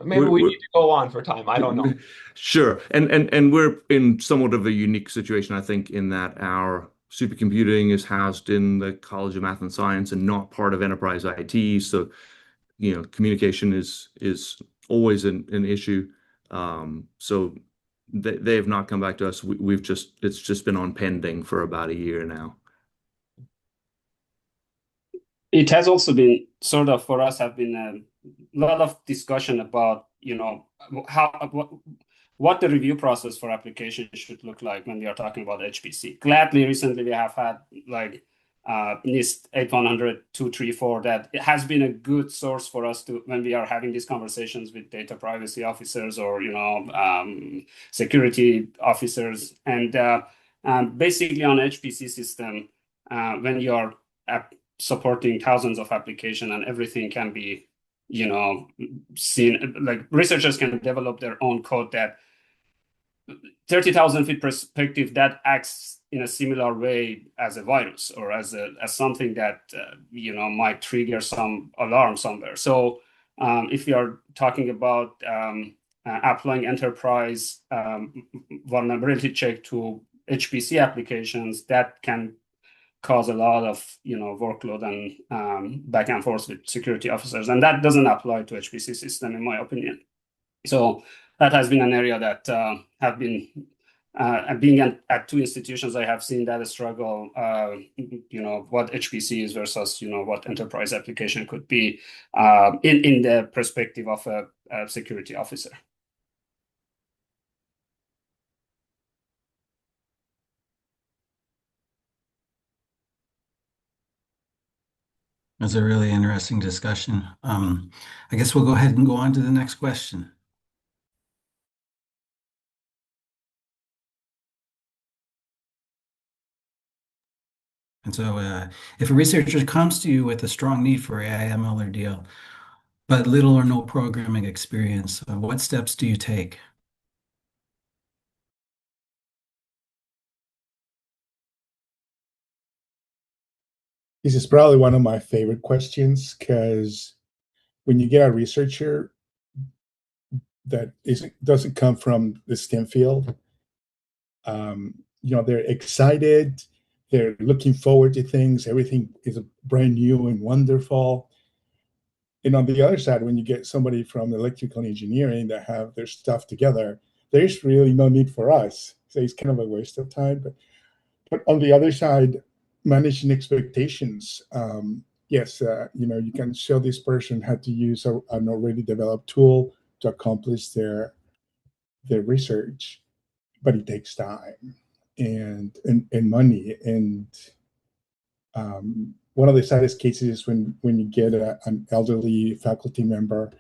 Maybe we need to go on for time. I don't know. Sure. And we're in somewhat of a unique situation, I think, in that our supercomputing is housed in the College of Math and Science and not part of enterprise IT. So, communication is always an issue. So they have not come back to us. It's just been on pending for about a year now. It has also been sort of for us have been a lot of discussion about what the review process for applications should look like when we are talking about HPC. Gladly, recently we have had like NIST 8100-234 that it has been a good source for us to when we are having these conversations with data privacy officers or security officers. And basically on HPC system, when you are supporting thousands of applications and everything can be seen, like researchers can develop their own code that 30,000 feet perspective that acts in a similar way as a virus or as something that might trigger some alarm somewhere. So if you are talking about applying enterprise vulnerability check to HPC applications, that can cause a lot of workload and back and forth with security officers, and that doesn't apply to HPC system in my opinion. So that has been an area that have been being at two institutions, I have seen that struggle, what HPC is versus, what enterprise application could be in the perspective of a security officer. That's a really interesting discussion. I guess we'll go ahead and go on to the next question. And so if a researcher comes to you with a strong need for AI, ML, or DL, but little or no programming experience, what steps do you take? This is probably one of my favorite questions because when you get a researcher that doesn't come from the STEM field, they're excited, they're looking forward to things, everything is brand new and wonderful. And on the other side, when you get somebody from electrical engineering that have their stuff together, there's really no need for us. So it's kind of a waste of time. But on the other side, managing expectations. Yes, you can show this person how to use an already developed tool to accomplish their research, but it takes time and money. And one of the saddest cases is when you get an elderly faculty member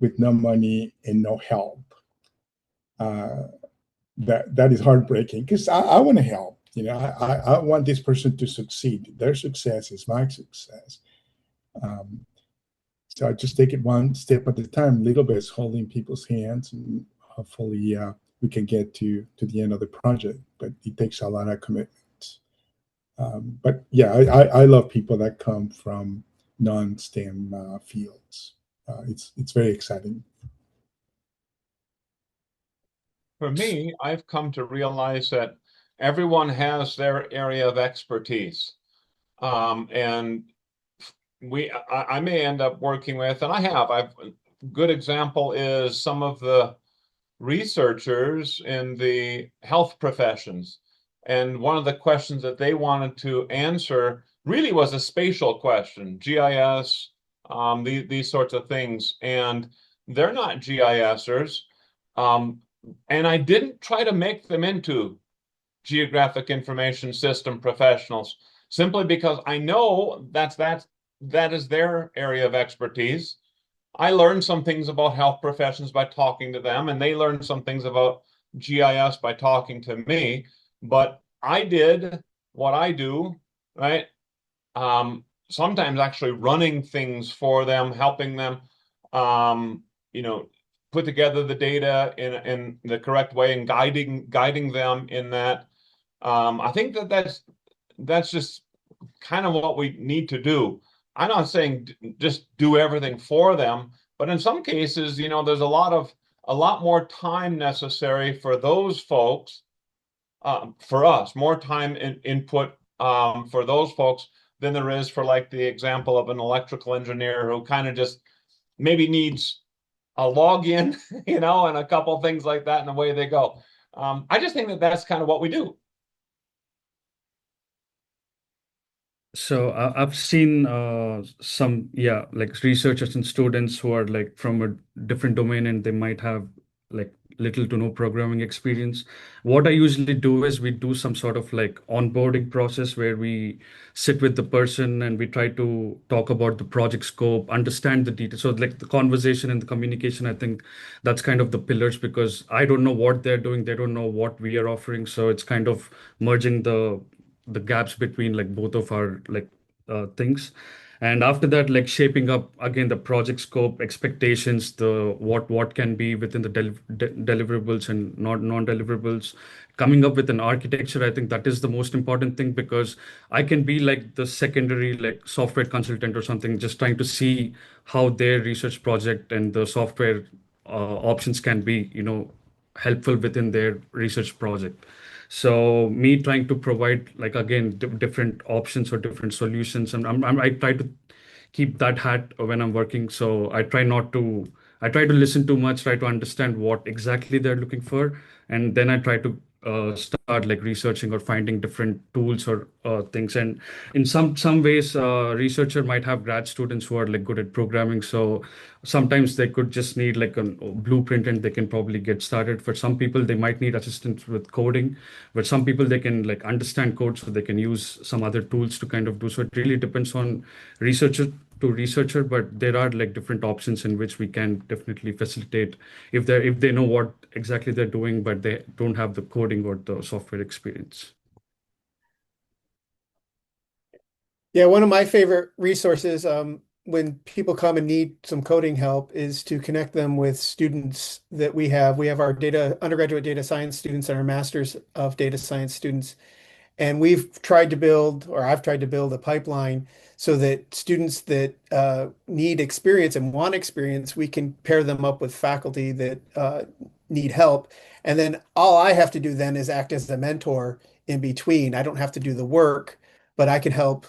with no money and no help. That is heartbreaking because I want to help. I want this person to succeed. Their success is my success. So I just take it one step at a time, little bit, holding people's hands, and hopefully we can get to the end of the project. But it takes a lot of commitment. But yeah, I love people that come from non-STEM fields. It's very exciting. For me, I've come to realize that everyone has their area of expertise. And I may end up working with, and a good example is some of the researchers in the health professions. And one of the questions that they wanted to answer really was a spatial question, GIS, these sorts of things. And they're not GISers. And I didn't try to make them into geographic information system professionals simply because I know that is their area of expertise. I learned some things about health professions by talking to them, and they learned some things about GIS by talking to me. But I did what I do, right? Sometimes actually running things for them, helping them, put together the data in the correct way and guiding them in that. I think that's just kind of what we need to do. I'm not saying just do everything for them, but in some cases, there's a lot more time necessary for those folks, for us, more time input for those folks than there is for like the example of an electrical engineer who kind of just maybe needs a login, and a couple things like that, and away they go. I just think that that's kind of what we do. So I've seen some, like researchers and students who are like from a different domain and they might have like little to no programming experience. What I usually do is we do some sort of like onboarding process where we sit with the person and we try to talk about the project scope, understand the details. So like the conversation and the communication, I think that's kind of the pillars, because I don't know what they're doing, they don't know what we are offering. So it's kind of merging the gaps between like both of our like things. And after that, like shaping up again the project scope, expectations, the what can be within the deliverables and not non-deliverables, coming up with an architecture. I think that is the most important thing, because I can be like the secondary like software consultant or something, just trying to see how their research project and the software options can be, helpful within their research project. So me trying to provide like again different options or different solutions, and I try to keep that hat when I'm working. So I try to listen too much, try to understand what exactly they're looking for, and then I try to start like researching or finding different tools or things. And in some ways, researcher might have grad students who are like good at programming, so sometimes they could just need like a blueprint and they can probably get started. For some people, they might need assistance with coding, but some people they can like understand code, so they can use some other tools to kind of do so. It really depends on researcher to researcher, but there are like different options in which we can definitely facilitate if they know what exactly they're doing, but they don't have the coding or the software experience. Yeah, one of my favorite resources when people come and need some coding help is to connect them with students that we have. We have our undergraduate data science students and our masters of data science students. And we've tried to build, or I've tried to build a pipeline so that students that need experience and want experience, we can pair them up with faculty that need help. And then all I have to do then is act as a mentor in between. I don't have to do the work, but I can help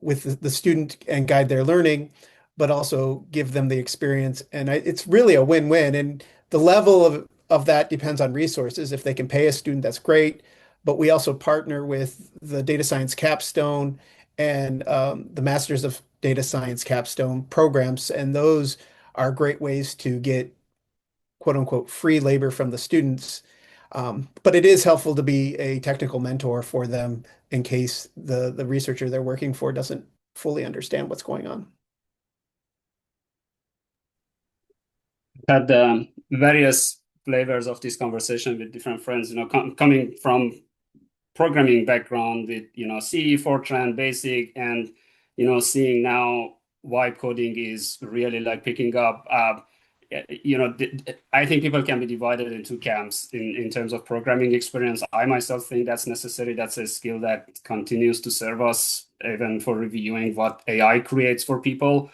with the student and guide their learning, but also give them the experience. And it's really a win-win. And the level of that depends on resources. If they can pay a student, that's great. But we also partner with the Data Science Capstone and the Masters of Data Science Capstone programs. And those are great ways to get quote unquote free labor from the students. But it is helpful to be a technical mentor for them in case the researcher they're working for doesn't fully understand what's going on. Had various flavors of this conversation with different friends, coming from programming background with, C, Fortran, Basic, and, seeing now why coding is really like picking up. I think people can be divided into camps in terms of programming experience. I myself think that's necessary. That's a skill that continues to serve us even for reviewing what AI creates for people.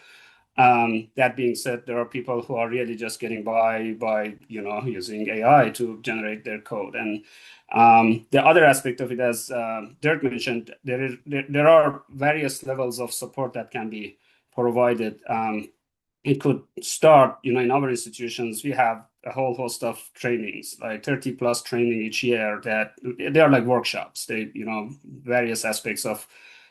That being said, there are people who are really just getting by using AI to generate their code. And the other aspect of it, as Dirk mentioned, there are various levels of support that can be provided. It could start, in our institutions, we have a whole host of trainings, like 30 plus training each year that they are like workshops. They, various aspects of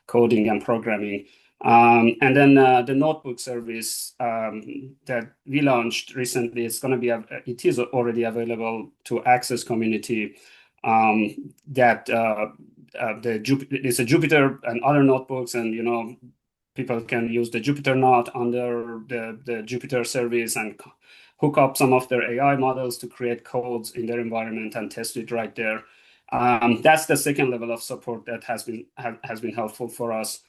coding and programming. And then the notebook service that we launched recently, it is already available to Access community. That it's a Jupyter and other notebooks, and people can use the Jupyter Note under the Jupyter service and hook up some of their AI models to create codes in their environment and test it right there. That's the second level of support that has been helpful for us.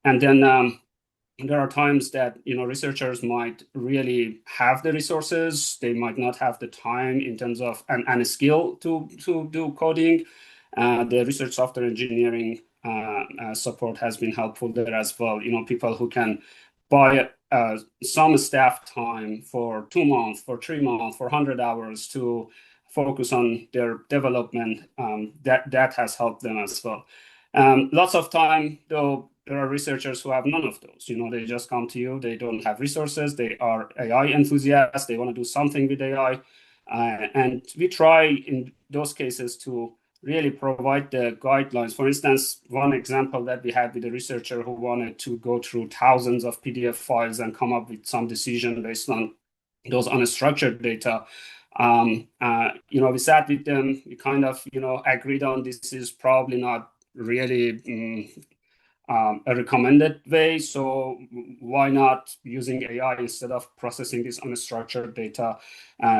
And then there are times that researchers might really have the resources, they might not have the time in terms of and a skill to do coding. The research software engineering support has been helpful there as well. People who can buy some staff time for 2 months, for 3 months, for 100 hours to focus on their development. That has helped them as well. Lots of time, though, there are researchers who have none of those. They just come to you. They don't have resources. They are AI enthusiasts. They want to do something with AI. And we try in those cases to really provide the guidelines. For instance, one example that we had with a researcher who wanted to go through thousands of PDF files and come up with some decision based on those unstructured data. We sat with them, we kind of, agreed on this is probably not really a recommended way. So why not using AI instead of processing this unstructured data?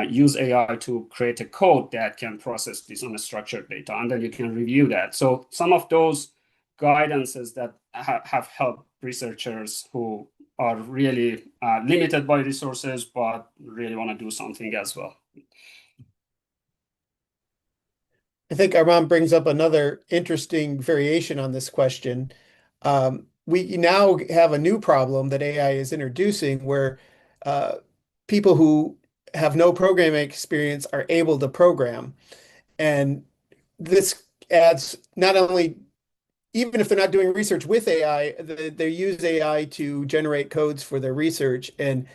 Use AI to create a code that can process this unstructured data, and then you can review that. So some of those guidances that have helped researchers who are really limited by resources, but really want to do something as well. I think Armand brings up another interesting variation on this question. We now have a new problem that AI is introducing where people who have no programming experience are able to program. And this adds not only, even if they're not doing research with AI, they use AI to generate codes for their research. And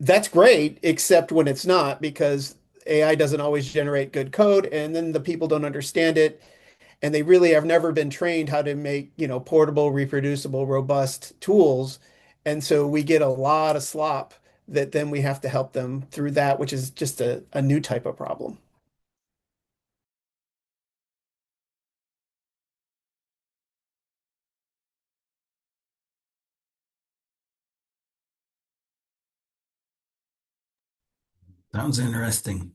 that's great, except when it's not, because AI doesn't always generate good code, and then the people don't understand it, and they really have never been trained how to make, portable, reproducible, robust tools. And so we get a lot of slop that then we have to help them through that, which is just a new type of problem. Sounds interesting.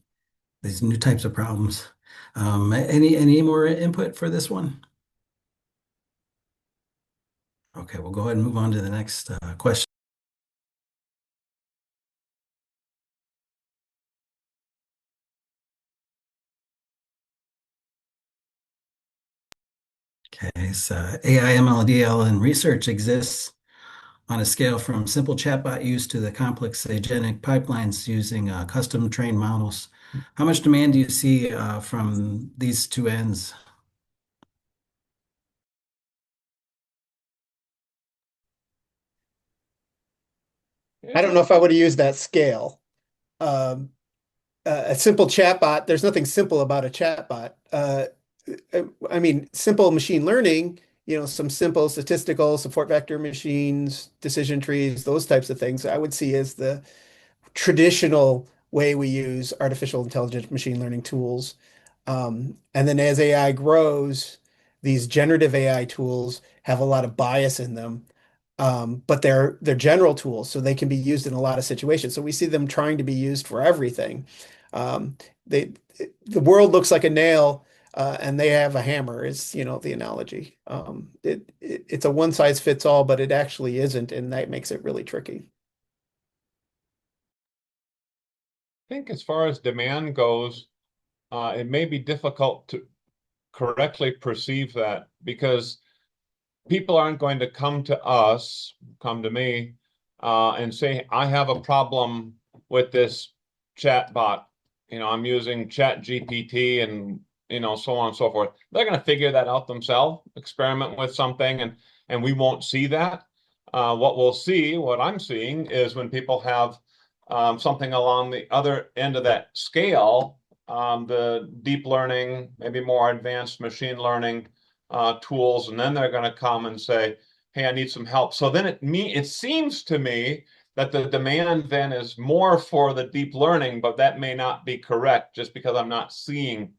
These new types of problems. Any more input for this one? Okay, we'll go ahead and move on to the next question. Okay, so AI, ML, DL in research exists on a scale from simple chatbot use to the complex agentic pipelines using custom trained models. How much demand do you see from these two ends? I don't know if I would have used that scale. Um, a simple chatbot, there's nothing simple about a chatbot. I mean, simple machine learning, some simple statistical support vector machines, decision trees, those types of things, I would see as the traditional way we use artificial intelligence machine learning tools. And then as AI grows, these generative AI tools have a lot of bias in them. But they're general tools, so they can be used in a lot of situations. So we see them trying to be used for everything. Um, they the world looks like a nail, and they have a hammer, is the analogy. It's a one size fits all, but it actually isn't, and that makes it really tricky. I think as far as demand goes, it may be difficult to correctly perceive that because people aren't going to come to us, come to me, and say, I have a problem with this chat bot. I'm using Chat GPT and so on and so forth. They're going to figure that out themselves, experiment with something, and we won't see that. What we'll see, what I'm seeing, is when people have something along the other end of that scale, the deep learning, maybe more advanced machine learning tools, and then they're going to come and say, "Hey, I need some help." So then it seems to me that the demand then is more for the deep learning, but that may not be correct just because I'm not seeing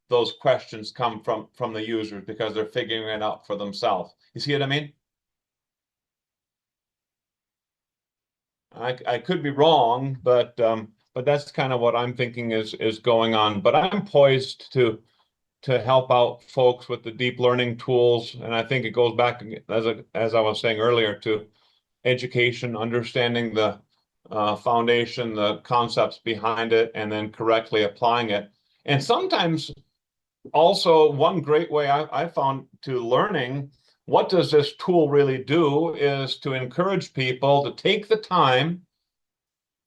those questions come from the users because they're figuring it out for themselves. You see what I mean? I could be wrong, but that's kind of what I'm thinking is going on. But I'm poised to help out folks with the deep learning tools, and I think it goes back as I was saying earlier to education, understanding the foundation, the concepts behind it, and then correctly applying it. And sometimes also one great way I found to learning what does this tool really do is to encourage people to take the time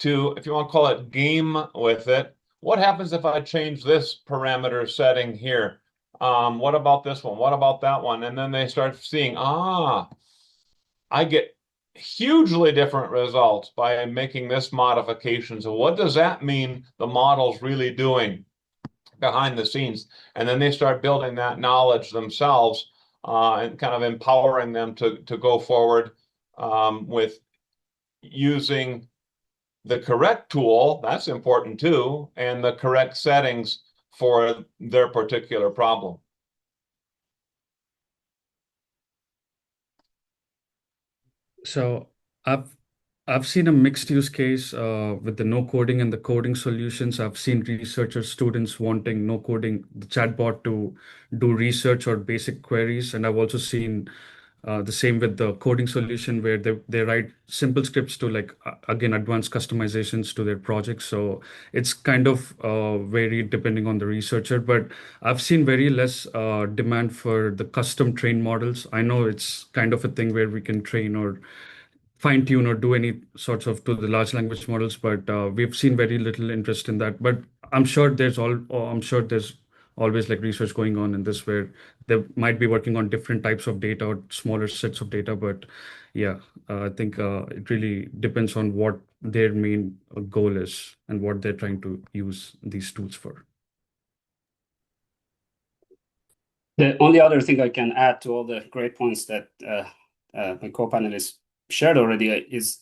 to, if you want to call it, game with it. What happens if I change this parameter setting here? What about this one? What about that one? And then they start seeing, I get hugely different results by making this modification. So what does that mean the model's really doing behind the scenes? And then they start building that knowledge themselves and kind of empowering them to go forward with using the correct tool, that's important too, and the correct settings for their particular problem. So I've I've seen a mixed use case with the no coding and the coding solutions. I've seen researchers, students wanting no coding, the chatbot to do research or basic queries, and I've also seen the same with the coding solution where they write simple scripts to like again advanced customizations to their projects. So it's kind of varied depending on the researcher, but I've seen very less demand for the custom trained models. I know it's kind of a thing where we can train or fine tune or do any sorts of to the large language models, but we've seen very little interest in that. But I'm sure there's always like research going on in this where they might be working on different types of data or smaller sets of data. But yeah, I think it really depends on what their main goal is and what they're trying to use these tools for. The only other thing I can add to all the great points that my co-panelists shared already is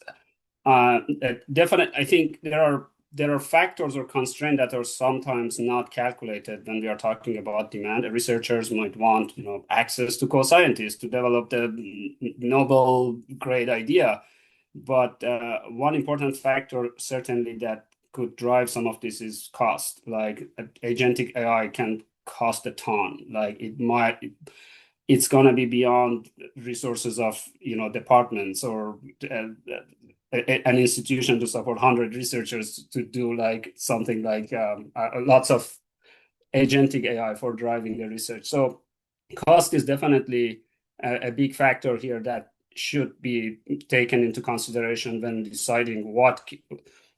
definitely. I think there are factors or constraints that are sometimes not calculated when we are talking about demand. Researchers might want, access to co-scientists to develop the noble, great idea. But one important factor certainly that could drive some of this is cost. Like agentic AI can cost a ton. Like it's gonna be beyond resources of departments or an institution to support 100 researchers to do like something like lots of agentic AI for driving the research. So cost is definitely a big factor here that should be taken into consideration when deciding what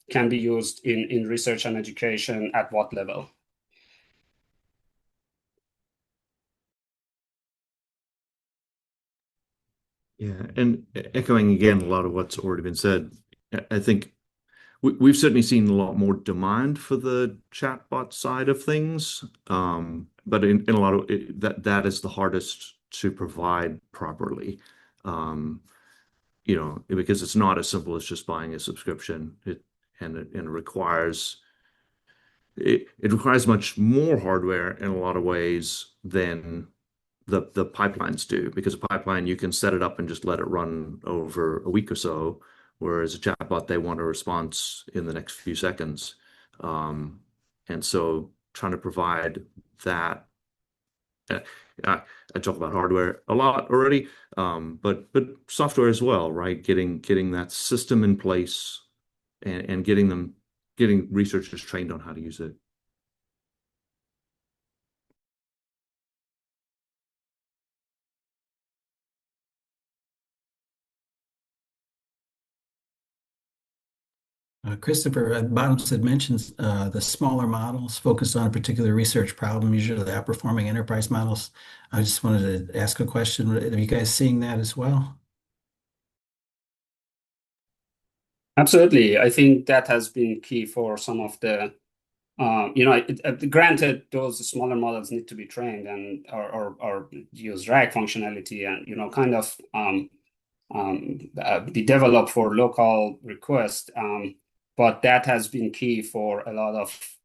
can be used in research and education at what level. Yeah, and echoing again a lot of what's already been said, I think we've certainly seen a lot more demand for the chatbot side of things, but in a lot of that is the hardest to provide properly, because it's not as simple as just buying a subscription. It requires it requires much more hardware in a lot of ways than the pipelines do, because a pipeline you can set it up and just let it run over a week or so, whereas a chatbot they want a response in the next few seconds. And so trying to provide that, uh, I talk about hardware a lot already, but software as well, right? Getting that system in place and getting researchers trained on how to use it. Christopher, at the bottom it mentions the smaller models focused on a particular research problem, usually the outperforming enterprise models. I just wanted to ask a question. Are you guys seeing that as well? Absolutely. I think that has been key for some of the, granted, those smaller models need to be trained and or use RAG functionality and, kind of be developed for local request. But that has been key for a lot of,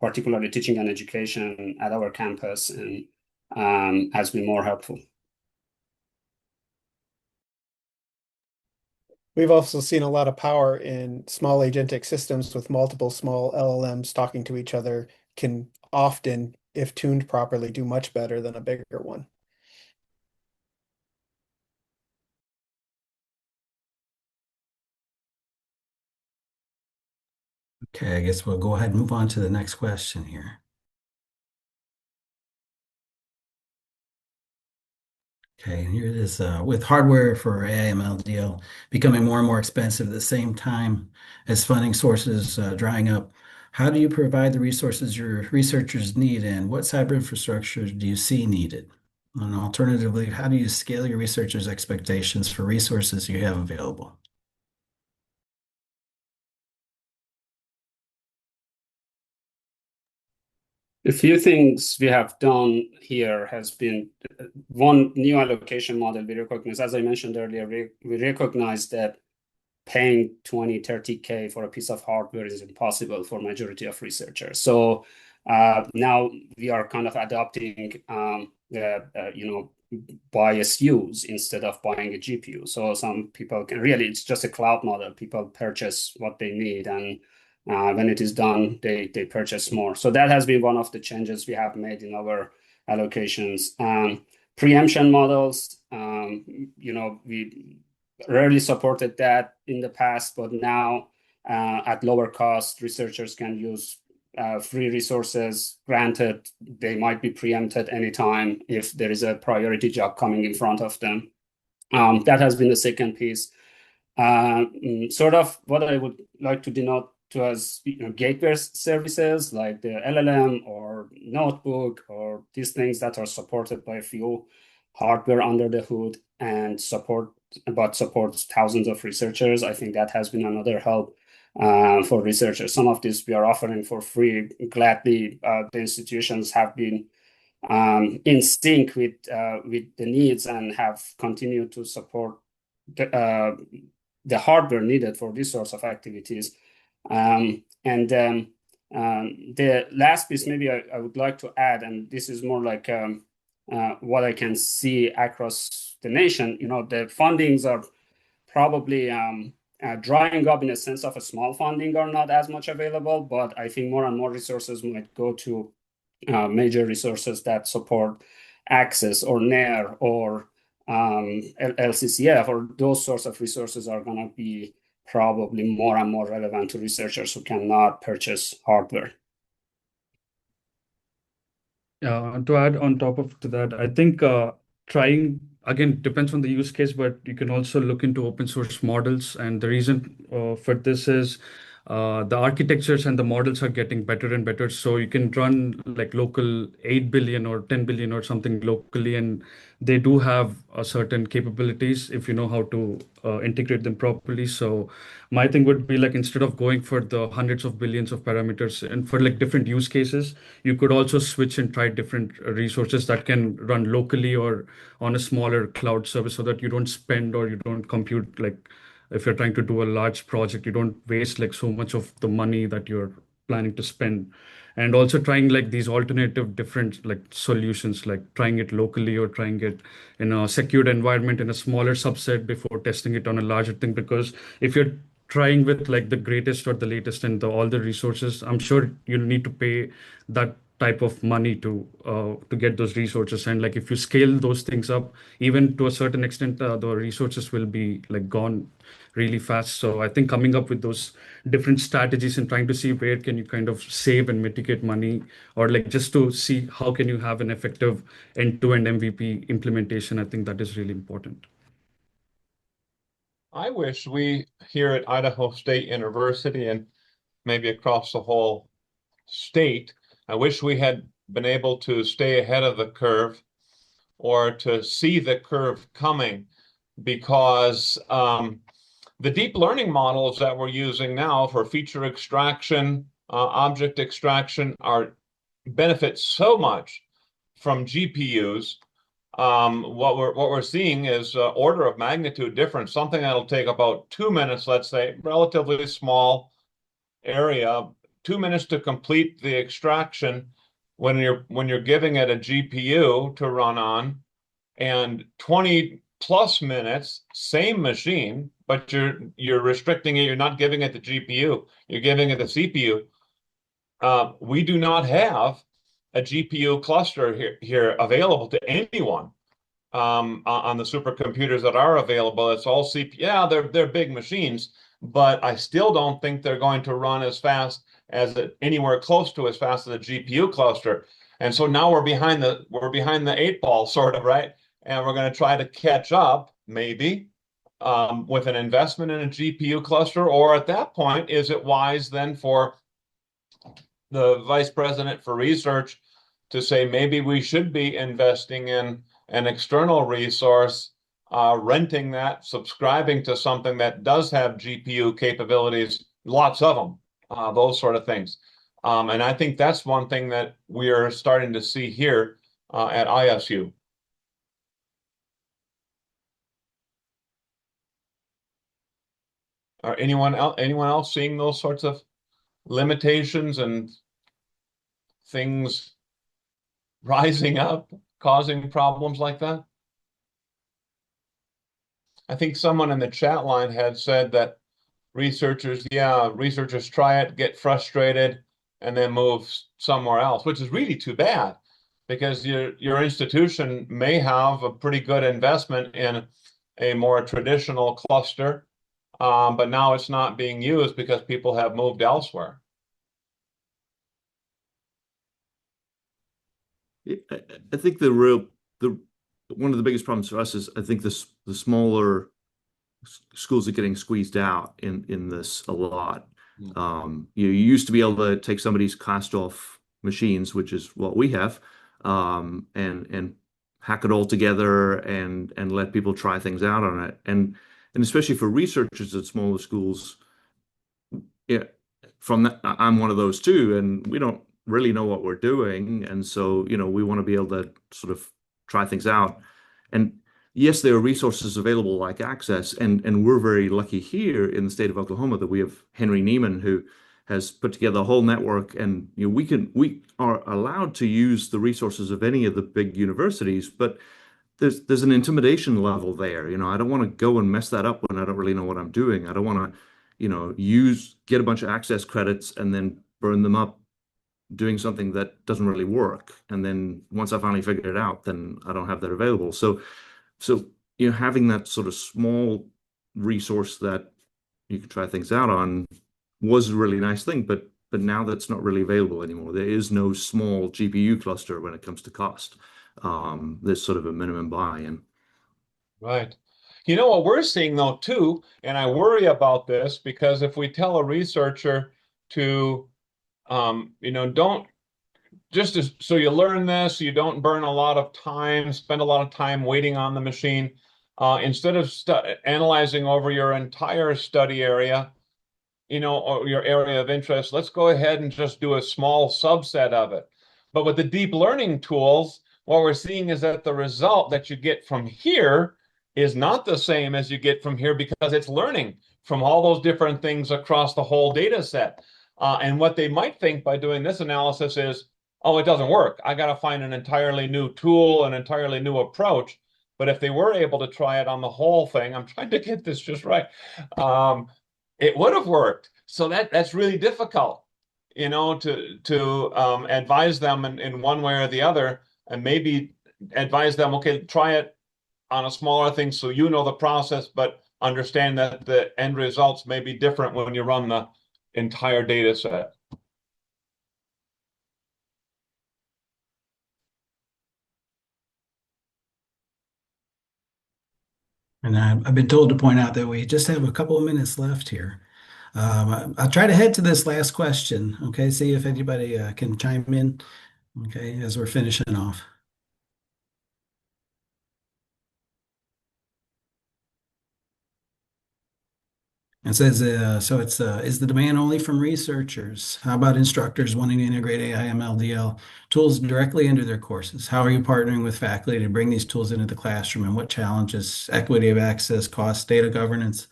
particularly teaching and education at our campus and has been more helpful. We've also seen a lot of power in small agentic systems with multiple small LLMs talking to each other can often, if tuned properly, do much better than a bigger one. Okay, I guess we'll go ahead and move on to the next question here. Okay, and here it is. With hardware for AI/ML becoming more and more expensive at the same time as funding sources drying up, how do you provide the resources your researchers need, and what cyber infrastructure do you see needed? And alternatively, how do you scale your researchers' expectations for resources you have available? A few things we have done here has been one new allocation model we recognize. As I mentioned earlier, we recognize that paying 20, 30K for a piece of hardware is impossible for majority of researchers. So now we are kind of adopting buy SKUs instead of buying a GPU. So some people can really, it's just a cloud model. People purchase what they need, and when it is done, they purchase more. So that has been one of the changes we have made in our allocations. Preemption models, we rarely supported that in the past, but now at lower cost, researchers can use free resources. Granted, they might be preempted anytime if there is a priority job coming in front of them. That has been the second piece. Sort of what I would like to denote to as gateway services like the LLM or notebook or these things that are supported by a few hardware under the hood and supports thousands of researchers. I think that has been another help for researchers. Some of this we are offering for free. Gladly, the institutions have been in sync with the needs and have continued to support the hardware needed for these sorts of activities. The last piece maybe I would like to add, and this is more like what I can see across the nation, the fundings are probably drying up in a sense of a small funding are not as much available, but I think more and more resources might go to major resources that support access or NAIR or LCCF, or those sorts of resources are going to be probably more and more relevant to researchers who cannot purchase hardware. To add on top of to that, I think trying again depends on the use case, but you can also look into open source models. And the reason for this is the architectures and the models are getting better and better. So you can run like local 8 billion or 10 billion or something locally, and they do have certain capabilities if you know how to integrate them properly. So my thing would be like instead of going for the hundreds of billions of parameters and for like different use cases, you could also switch and try different resources that can run locally or on a smaller cloud service so that you don't spend or you don't compute like if you're trying to do a large project, you don't waste like so much of the money that you're planning to spend. And also trying like these alternative different like solutions, like trying it locally or trying it in a secured environment in a smaller subset before testing it on a larger thing. Because if you're trying with like the greatest or the latest and all the resources, I'm sure you'll need to pay that type of money to get those resources. And like if you scale those things up, even to a certain extent, the resources will be like gone really fast. So I think coming up with those different strategies and trying to see where can you kind of save and mitigate money, or like just to see how can you have an effective end-to-end MVP implementation, I think that is really important. I wish we here at Idaho State University and maybe across the whole state, I wish we had been able to stay ahead of the curve or to see the curve coming, because the deep learning models that we're using now for feature extraction, object extraction, benefit so much from GPUs. What we're seeing is order of magnitude difference. Something that'll take about 2 minutes, let's say, relatively small area, 2 minutes to complete the extraction when you're giving it a GPU to run on, and 20 plus minutes, same machine, but you're restricting it. You're not giving it the GPU. You're giving it the CPU. We do not have a GPU cluster here available to anyone on the supercomputers that are available. It's all CPU. Yeah, they're big machines, but I still don't think they're going to run as fast anywhere close to as fast as a GPU cluster. And so now we're behind the eight ball, sort of, right? And we're going to try to catch up, maybe, with an investment in a GPU cluster. Or at that point, is it wise then for the vice president for research to say maybe we should be investing in an external resource, renting that, subscribing to something that does have GPU capabilities, lots of them, those sort of things. And I think that's one thing that we are starting to see here at ISU. Or anyone else seeing those sorts of limitations and things rising up, causing problems like that? I think someone in the chat line had said that researchers try it, get frustrated, and then move somewhere else, which is really too bad because your institution may have a pretty good investment in a more traditional cluster, but now it's not being used because people have moved elsewhere. I think the one of the biggest problems for us is I think the smaller schools are getting squeezed out in this a lot. You used to be able to take somebody's cast off machines, which is what we have, and hack it all together and let people try things out on it. And especially for researchers at smaller schools, yeah, from that, I'm one of those too, and we don't really know what we're doing, and so we want to be able to sort of try things out. And yes, there are resources available like Access, and we're very lucky here in the state of Oklahoma that we have Henry Neiman who has put together a whole network, and we are allowed to use the resources of any of the big universities, but there's an intimidation level there. I don't want to go and mess that up when I don't really know what I'm doing. I don't want to, get a bunch of access credits and then burn them up doing something that doesn't really work. And then once I finally figure it out, then I don't have that available. So having that sort of small resource that you can try things out on was a really nice thing, but now that's not really available anymore. There is no small GPU cluster when it comes to cost. There's sort of a minimum buy-in. Right. You know what we're seeing though too, and I worry about this because if we tell a researcher to, don't so you learn this, you don't burn a lot of time, spend a lot of time waiting on the machine, instead of analyzing over your entire study area, or your area of interest, let's go ahead and just do a small subset of it. But with the deep learning tools, what we're seeing is that the result that you get from here is not the same as you get from here because it's learning from all those different things across the whole data set. And what they might think by doing this analysis is, oh, it doesn't work. I got to find an entirely new tool, an entirely new approach. But if they were able to try it on the whole thing, I'm trying to get this just right. It would have worked. So that's really difficult, to advise them in one way or the other, and maybe advise them, okay, try it on a smaller thing so you know the process, but understand that the end results may be different when you run the entire data set. And I've been told to point out that we just have a couple of minutes left here. I'll try to head to this last question. Okay, see if anybody can chime in. Okay, as we're finishing off. It says, is the demand only from researchers? How about instructors wanting to integrate AI MLDL tools directly into their courses? How are you partnering with faculty to bring these tools into the classroom, and what challenges, equity of access, cost, data governance,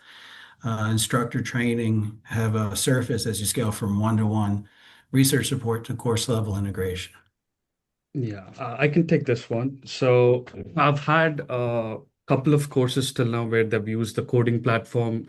instructor training have surfaced as you scale from one-to-one research support to course level integration? Yeah, I can take this one. So I've had a couple of courses till now where they've used the coding platform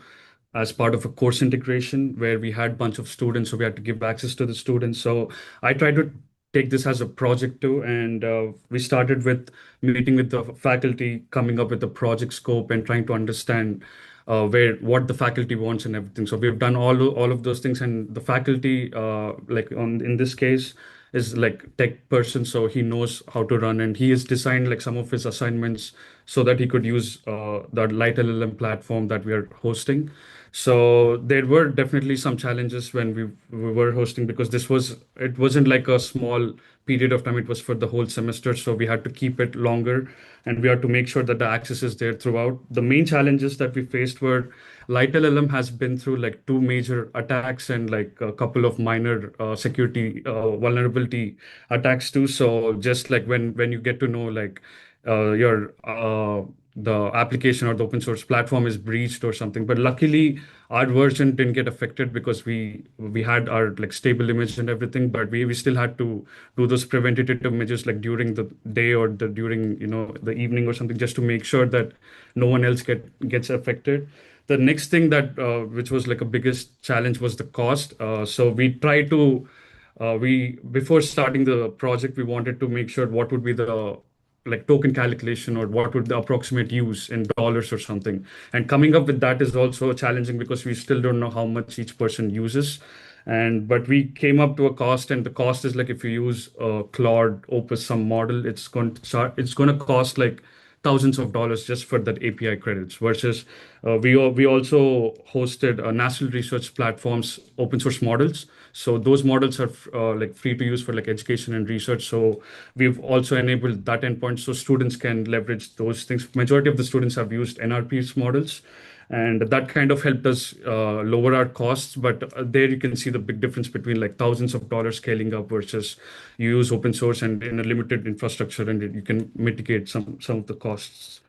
as part of a course integration where we had a bunch of students, so we had to give access to the students. So I tried to take this as a project too, and we started with meeting with the faculty, coming up with the project scope and trying to understand what the faculty wants and everything. So we've done all of those things, and the faculty, like in this case, is like tech person, so he knows how to run, and he has designed like some of his assignments so that he could use the Light LLM platform that we are hosting. So there were definitely some challenges when we were hosting because it wasn't like a small period of time, it was for the whole semester, so we had to keep it longer and we had to make sure that the access is there throughout. The main challenges that we faced were Light LLM has been through like two major attacks and like a couple of minor security vulnerability attacks too. So just like when you get to know like your the application or the open source platform is breached or something. But luckily, our version didn't get affected because we had our like stable image and everything, but we still had to do those preventative measures like during the day or the during the evening or something, just to make sure that no one else gets affected. The next thing that which was like a biggest challenge was the cost. So we try to we before starting the project, we wanted to make sure what would be the like token calculation or what would the approximate use in dollars or something. And coming up with that is also challenging because we still don't know how much each person uses. And but we came up to a cost, and the cost is like if you use Claude Opus some model, it's going to cost like thousands of dollars just for that API credits. Versus we also hosted national research platforms open source models. So those models are like free to use for like education and research. So we've also enabled that endpoint so students can leverage those things. Majority of the students have used NRP's models, and that kind of helped us lower our costs. But there you can see the big difference between like thousands of dollars scaling up versus you use open source and in a limited infrastructure, and you can mitigate some of the costs.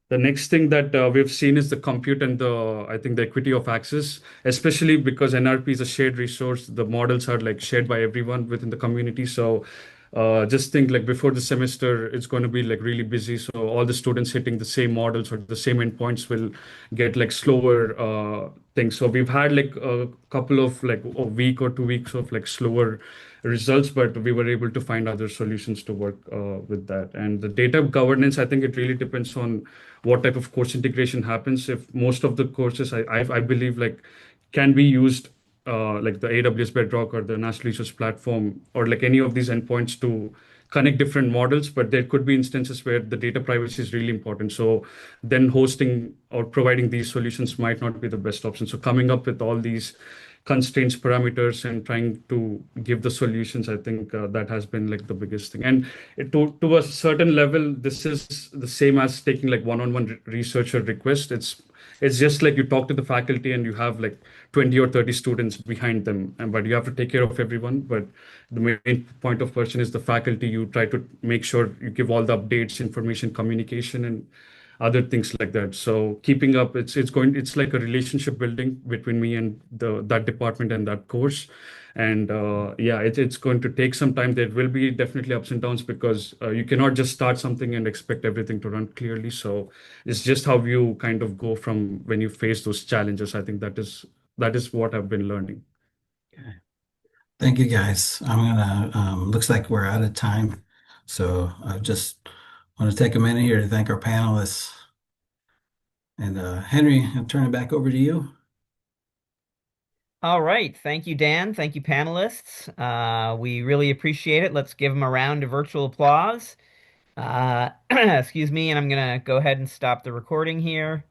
The next thing that we've seen is the compute and I think the equity of access, especially because NRP is a shared resource. The models are like shared by everyone within the community. So just think like before the semester, it's going to be like really busy. So all the students hitting the same models or the same endpoints will get like slower things. So we've had like a couple of like a week or 2 weeks of like slower results, but we were able to find other solutions to work with that. And the data governance, I think it really depends on what type of course integration happens. If most of the courses, I believe, like can be used like the AWS Bedrock or the National Research Platform or like any of these endpoints to connect different models, but there could be instances where the data privacy is really important. So then hosting or providing these solutions might not be the best option. So coming up with all these constraints, parameters, and trying to give the solutions, I think that has been like the biggest thing. And to a certain level, this is the same as taking like one-on-one researcher request. It's just like you talk to the faculty and you have like 20 or 30 students behind them, and but you have to take care of everyone. But the main point of person is the faculty. You try to make sure you give all the updates, information, communication, and other things like that. So keeping up, it's like a relationship building between me and the that department and that course. And yeah, it's going to take some time. There will be definitely ups and downs because you cannot just start something and expect everything to run clearly. So it's just how you kind of go from when you face those challenges. I think that is what I've been learning. Thank you, guys. I'm gonna, looks like we're out of time. So I just want to take a minute here to thank our panelists. And Henry, I'll turn it back over to you. All right. Thank you, Dan. Thank you, panelists. We really appreciate it. Let's give them a round of virtual applause. Excuse me, and I'm gonna go ahead and stop the recording here.